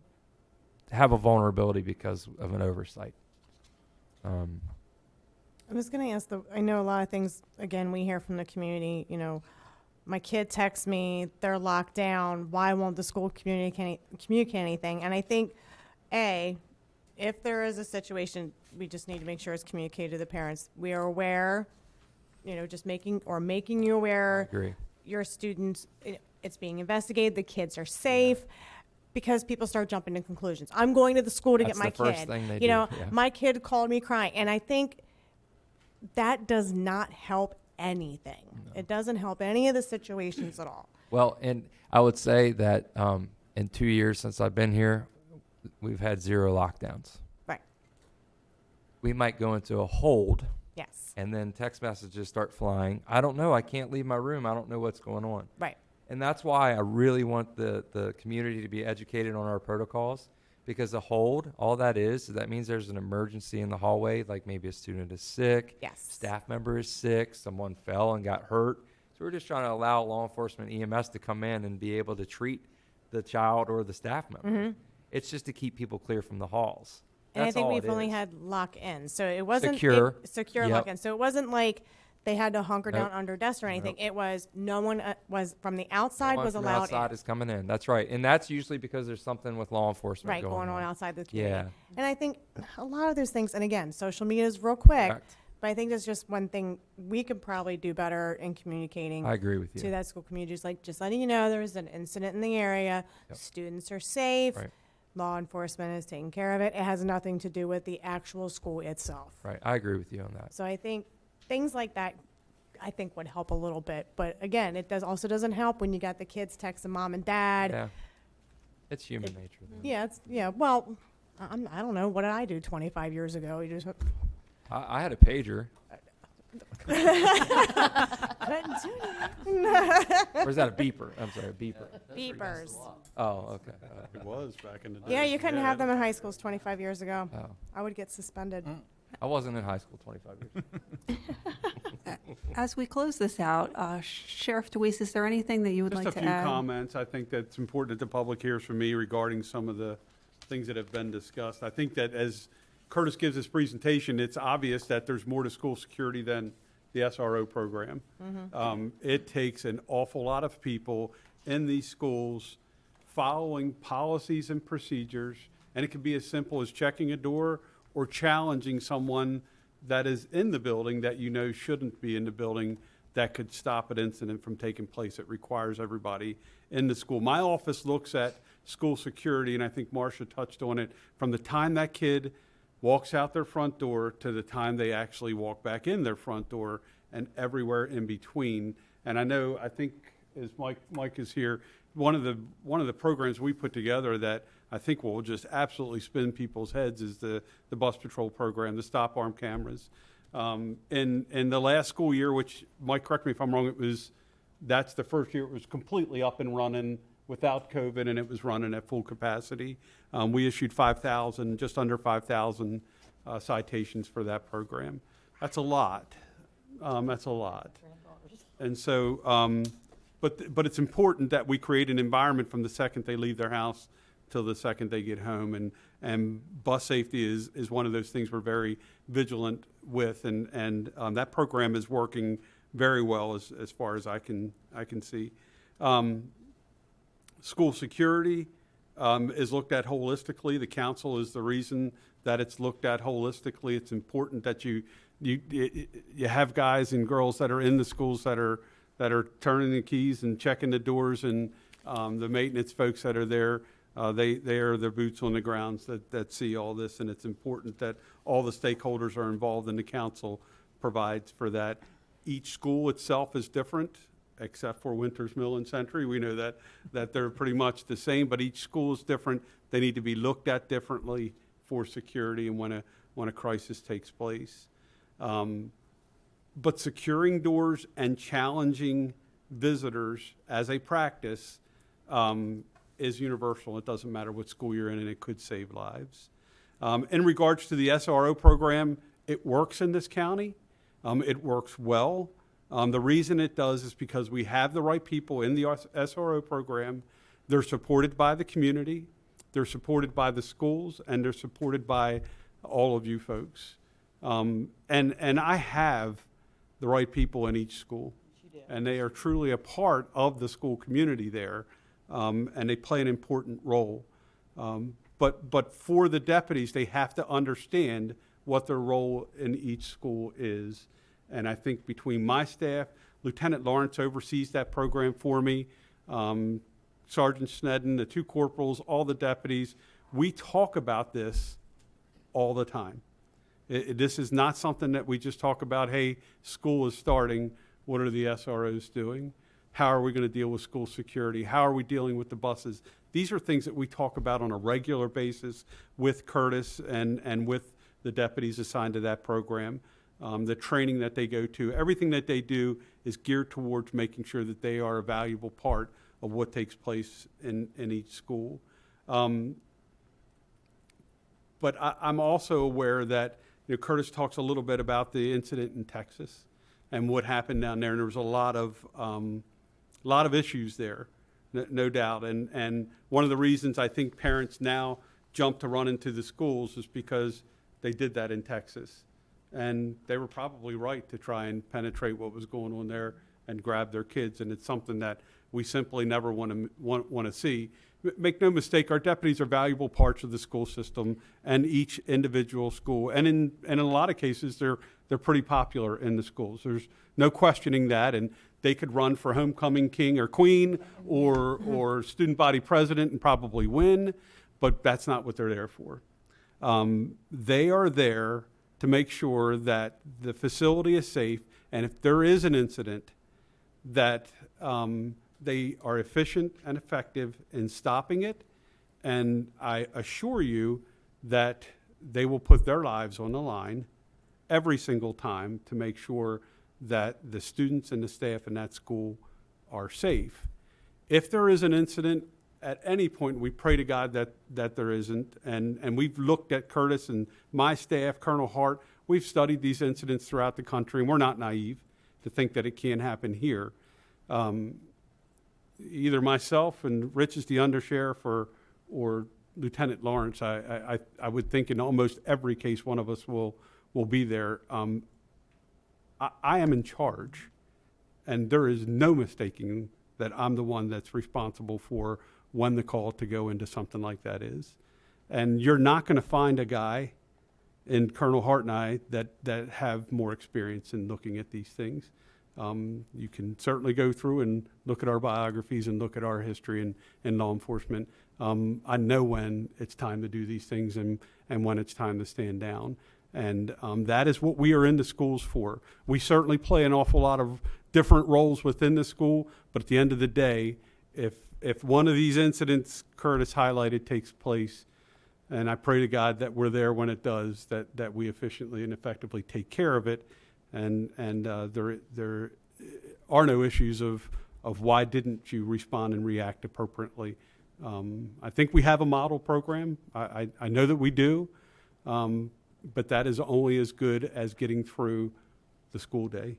have a vulnerability because of an oversight. I was going to ask I know a lot of things, again, we hear from the community, you know, my kid texts me, they're locked down, why won't the school communicate anything? And I think, if there is a situation, we just need to make sure it's communicated to the parents. We are aware, you know, just making you I aware, agree. your students, it's being investigated, the kids are safe. Because people start jumping to conclusions. I'm going to the school to That's get my the first kid. thing they You do, know, yeah. my kid called me crying, and I think that does not help anything. It doesn't help any of the situations at all. Well, and I would say that in 2 years since I've been here, we've had 0 lockdowns. Right. We might go into a hold, Yes. and then text messages start flying. I don't know. I can't leave my room. I don't know what's going on. Right. And that's why I really want the community to be educated on our protocols, because a hold, all that means there's an emergency in the hallway, like maybe a student is sick, Yes. staff member is sick, someone fell and got hurt. So we're just trying to allow law enforcement, EMS to come in and be able to treat the child or the staff member. It's just to keep people clear from the halls. And That's I think all we've it only is. had lock-in, so it wasn't Secure. secure Yep. lock-in. So it wasn't like they had to hunker down Nope. under desks or anything. Nope. It was no one was from the outside One was from allowed outside in. is coming in. That's right. And that's usually because there's something with law enforcement Right, going on outside the community. Yeah. And I think a lot of those things, and again, social media is real quick, Correct. but I think there's just one thing we could probably do better in communicating I agree with you. to that school community. Just letting you know there's an incident in the area, Yep. students are safe, Right. law enforcement is taking care of it. It has nothing to do with the actual school itself. Right. I agree with you on that. So I think things like that, I think would help a little bit. But again, it doesn't help when you got the kids texting mom and dad. Yeah. It's human nature. though. Well, I don't know. What did I do 25 years ago? You just I had a pager. couldn't do anything. Or is that a beeper? I'm sorry, a beeper. Beepers. Oh, okay. It was back in the day. Yeah, you couldn't have them in high schools 25 years ago. Oh. I would get suspended. I wasn't in high school 25 years. As we close this out, Sheriff DeWeese, is there anything that you would Just like a to few add? comments. I think that's important that the public hears from me regarding some of the things that have been discussed. I think that as Curtis gives his presentation, it's obvious that there's more to school security than the SRO program. It takes an awful lot of people in these schools following policies and procedures, and it can be as simple as checking a door or challenging someone that is in the building that you know shouldn't be in the building that could stop an incident from taking place. It requires everybody in the school. My office looks at school security, and I think Marcia touched on it, from the time that kid walks out their front door to the time they actually walk back in their front door and everywhere in between. And I think as Mike is here, one of the programs we put together that I think will just absolutely spin people's heads is the bus patrol program, the stop arm cameras. In the last school year, which, Mike, correct me if I'm wrong, that's the first year it was completely up and running without COVID, and it was running at full capacity. We issued 5,000, just under 5,000 citations for that program. That's a lot. That's a lot. And so, but it's important that we create an environment from the second they leave their house till the second they get home. And bus safety is one of those things we're very vigilant with, and that program is working very well as far as I can see. School security is looked at holistically. The council is the reason that it's looked at holistically. It's important that you have guys and girls that are in the schools that are turning the keys and checking the doors, and the maintenance folks that are there. They are the boots on the grounds that see all this, and it's important that all the stakeholders are involved, and the council provides for that. Each school itself is different, except for Winters Mill and Century. We know that they're pretty much the same, but each school is different. They need to be looked at differently for security and when a crisis takes place. But securing doors and challenging visitors as a practice is universal. It doesn't matter what school you're in, and it could save lives. In regards to the SRO program, it works in this county. It works well. The reason it does is because we have the right people in the SRO program. They're supported by the community, they're supported by the schools, and they're supported by all of you folks. And I have the right people in each school, and they are truly a part of the school community there, and they play an important role. But for the deputies, they have to understand what their role in each school is. And I think between my staff, Lieutenant Lawrence oversees that program for me, Sergeant Snedden, the two corporals, all the deputies, we talk about this all the time. This is not something that we just talk about, hey, school is starting, what are the SROs doing? How are we going to deal with school security? How are we dealing with the buses? These are things that we talk about on a regular basis with Curtis and with the deputies assigned to that program. The training that they go to, everything that they do is geared towards making sure that they are a valuable part of what takes place in each school. But I'm also aware that Curtis talks a little bit about the incident in Texas and what happened down there, and there was a lot of issues there, no doubt. And one of the reasons I think parents now jump to run into the schools is because they did that in Texas. And they were probably right to try and penetrate what was going on there and grab their kids. And it's something that we simply never want to see. Make no mistake, our deputies are valuable parts of the school system and each individual school. And in a lot of cases, they're pretty popular in the schools. There's no questioning that. And they could run for homecoming king or queen or student body president and probably win. But that's not what they're there for. They are there to make sure that the facility is safe, and if there is an incident, that they are efficient and effective in stopping it. And I assure you that they will put their lives on the line every single time to make sure that the students and the staff in that school are safe. If there is an incident, at any point, we pray to God that there isn't. And we've looked at Curtis and my staff, Colonel Hart. We've studied these incidents throughout the country, and we're not naive to think that it can happen here. Either myself and Rich is the undersheriff or Lieutenant Lawrence, I would think in almost every case one of us will be there. I am in charge, and there is no mistaking that I'm the one that's responsible for when the call to go into something like that is. And you're not going to find a guy in Colonel Hart and I that have more experience in looking at these things. You can certainly go through and look at our biographies and look at our history in law enforcement. I know when it's time to do these things and when it's time to stand down. And that is what we are in the schools for. We certainly play an awful lot of different roles within the school, but at the end of the day, if one of these incidents Curtis highlighted takes place, and I pray to God that we're there when it does, that we efficiently and effectively take care of it, and there are no issues of why didn't you respond and react appropriately. I think we have a model program. I know that we do, but that is only as good as getting through the school day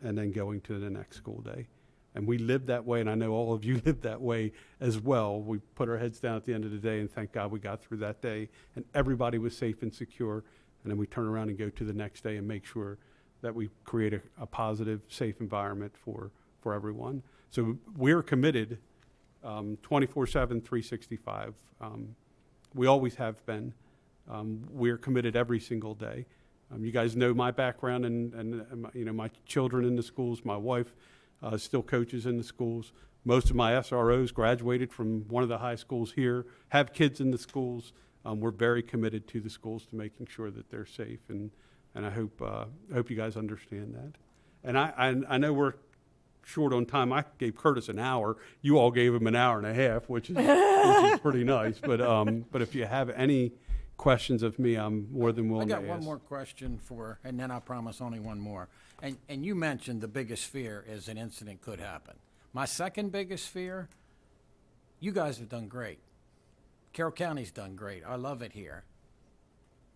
and then going to the next school day. And we live that way, and I know all of you live that way as well. We put our heads down at the end of the day, and thank God we got through that day, and everybody was safe and secure. And then we turn around and go to the next day and make sure that we create a positive, safe environment for everyone. So we're committed 24/7, 365. We always have been. We're committed every single day. You guys know my background and you know, my children in the schools. My wife still coaches in the schools. Most of my SROs graduated from one of the high schools here, have kids in the schools. We're very committed to the schools to making sure that they're safe, and I hope you guys understand that. And I know we're short on time. I gave Curtis an hour. You all gave him an hour and a half, which is pretty nice. But if you have any questions of me, I'm more than I willing to got ask. one more question and then I promise only one more. And you mentioned the biggest fear is an incident could happen. My second biggest fear, you guys have done great. Carroll County's done great. I love it here.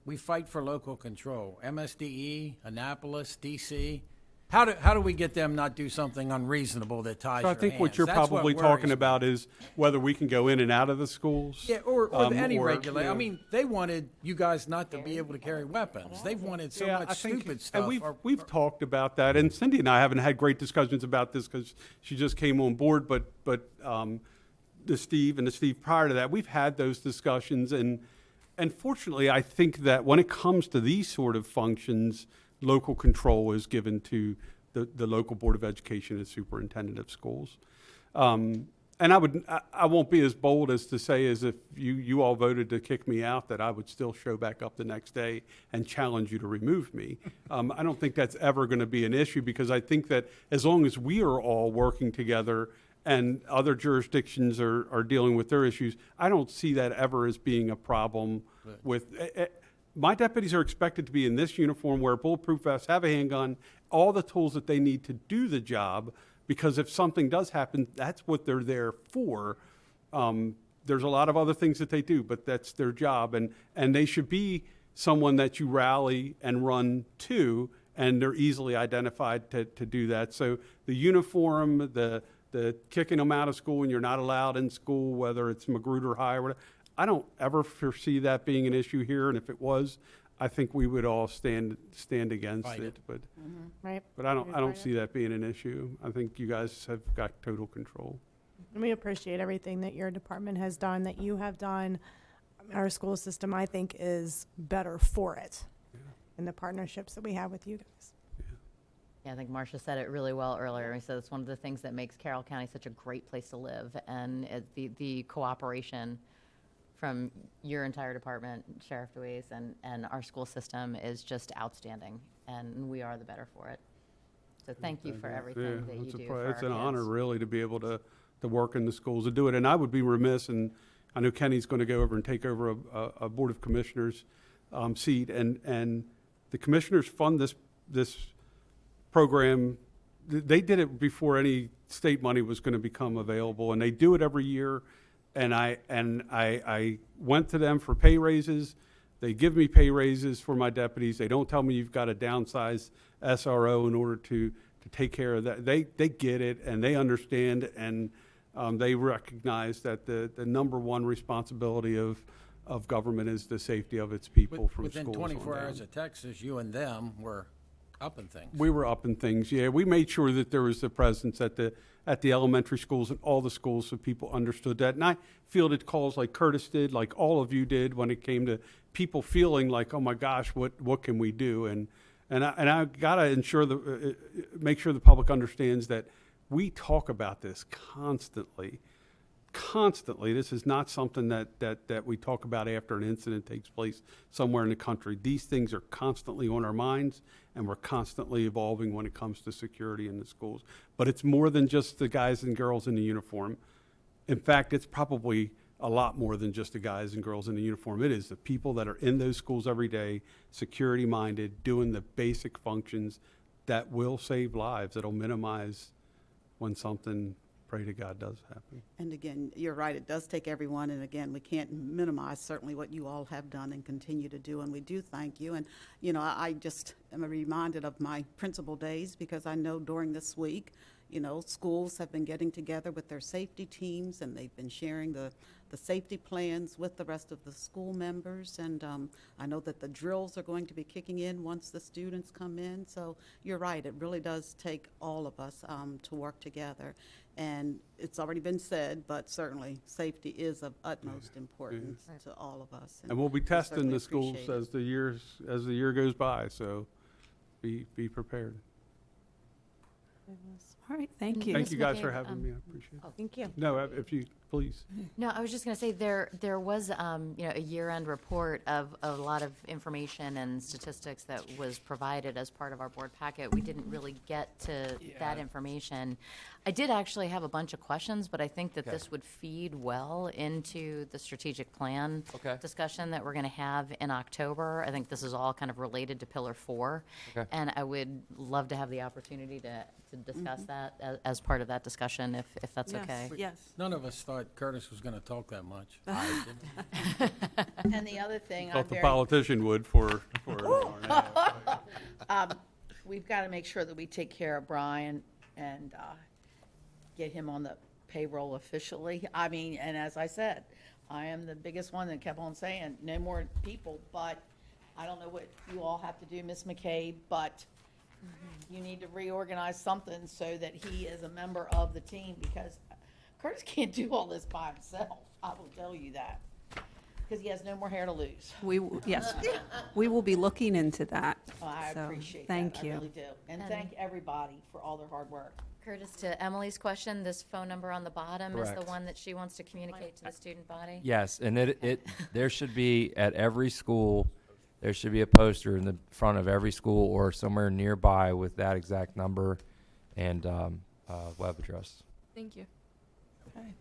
We fight for local control. MSDE, Annapolis, DC. How do we get them not do something unreasonable that ties So I your think what hands? you're That's what probably worries talking me. about is whether we can go in and out of the schools. Yeah, or any or, regulation. you know. I mean, they wanted you guys not to be able to carry weapons. They've wanted so much stupid stuff. And we've talked about that, and Cindy and I haven't had great discussions about this because she just came on board. But the Steve prior to that, we've had those discussions, and fortunately, I think that when it comes to these sort of functions, local control is given to the local Board of Education and superintendent of schools. And I won't be as bold as to say as if you all voted to kick me out, that I would still show back up the next day and challenge you to remove me. I don't think that's ever going to be an issue, because I think that as long as we are all working together and other jurisdictions are dealing with their issues, I don't see that ever as being a problem with. My deputies are expected to be in this uniform, wear bulletproof vests, have a handgun, all the tools that they need to do the job, because if something does happen, that's what they're there for. There's a lot of other things that they do, but that's their job, and they should be someone that you rally and run to, and they're easily identified to do that. So the uniform, the kicking them out of school and you're not allowed in school, whether it's Magruder High or whatever, I don't ever foresee that being an issue here, and if it was, I think we would all stand against Fight it. But Right. but I don't see that being an issue. I think you guys have got total control. And we appreciate everything that your department has done, that you have done. Our school system, I think, is better for it, and the partnerships that we have with you guys. Yeah, I think Marcia said it really well earlier. He said it's one of the things that makes Carroll County such a great place to live, and the cooperation from your entire department, Sheriff DeWeese, and our school system is just outstanding, and we are the better for it. So thank you for everything that you do for our It's an honor, kids. really, to be able to work in the schools and do it. And I would be remiss, and I know Kenny's going to go over and take over a Board of Commissioners seat, and the commissioners fund this program. They did it before any state money was going to become available, and they do it every year. And I went to them for pay raises. They give me pay raises for my deputies. They don't tell me you've got to downsize SRO in order to take care of that. They get it, and they understand, and they recognize that the number one responsibility of government is the safety of its people from Within schools 24 on hours down. of Texas, you and them were up in things. We were up in things, yeah. We made sure that there was a presence at the elementary schools and all the schools, so people understood that. And I fielded calls like Curtis did, like all of you did, when it came to people feeling like, oh my gosh, what can we do? And And I gotta ensure make sure the public understands that we talk about this constantly. Constantly. This is not something that we talk about after an incident takes place somewhere in the country. These things are constantly on our minds, and we're constantly evolving when it comes to security in the schools. But it's more than just the guys and girls in the uniform. In fact, it's probably a lot more than just the guys and girls in the uniform. It is the people that are in those schools every day, security-minded, doing the basic functions that will save lives, that'll minimize when something, pray to God, does happen. And again, you're right, it does take everyone, and again, we can't minimize certainly what you all have done and continue to do, and we do thank you. And, you know, I just am reminded of my principal days, because I know during this week, you know, schools have been getting together with their safety teams, and they've been sharing the safety plans with the rest of the school members. And I know that the drills are going to be kicking in once the students come in. So you're right, it really does take all of us to work together. And it's already been said, but certainly safety is of utmost importance to all of us. And we'll be we testing certainly the schools appreciate it. as the year goes by, so be prepared. All right, thank you. Thank Ms. you guys for McCabe, having me, I appreciate it. Thank you. No, if you, please. No, I was just going to say there was a year-end report of a lot of information and statistics that was provided as part of our board packet. We didn't really get to that information. I did actually have a bunch of questions, but I think that this would feed well into the strategic plan discussion that we're going to have in October. I think this is all kind of related to Pillar 4, and I would love to have the opportunity to discuss that as part of that discussion, if that's Yes, okay. yes. None of us thought Curtis was going to talk that much. And the other thing, I'm Thought the very, politician would for an hour and a half. we've got to make sure that we take care of Brian and get him on the payroll officially. I mean, and as I said, I am the biggest one that kept on saying, no more people, but I don't know what you all have to do, Ms. McCabe, but you need to reorganize something so that he is a member of the team, because Curtis can't do all this by himself. I will tell you that, because he has no more hair to lose. Yes, we will be looking into that. I So, appreciate that. thank you. I really do. And thank everybody for all their hard work. Curtis, to Emily's question, this phone number on the bottom is the Correct. one that she wants to communicate to the student body? Yes, and there should be, at every school, there should be a poster in the front of every school or somewhere nearby with that exact number and web address. Thank you. Okay.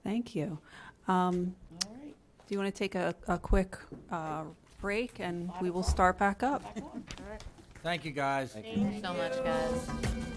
Thank you. All right. Do you want to take a quick break, and we will start back up? Back on. Thank you, guys. Thank you so much, guys.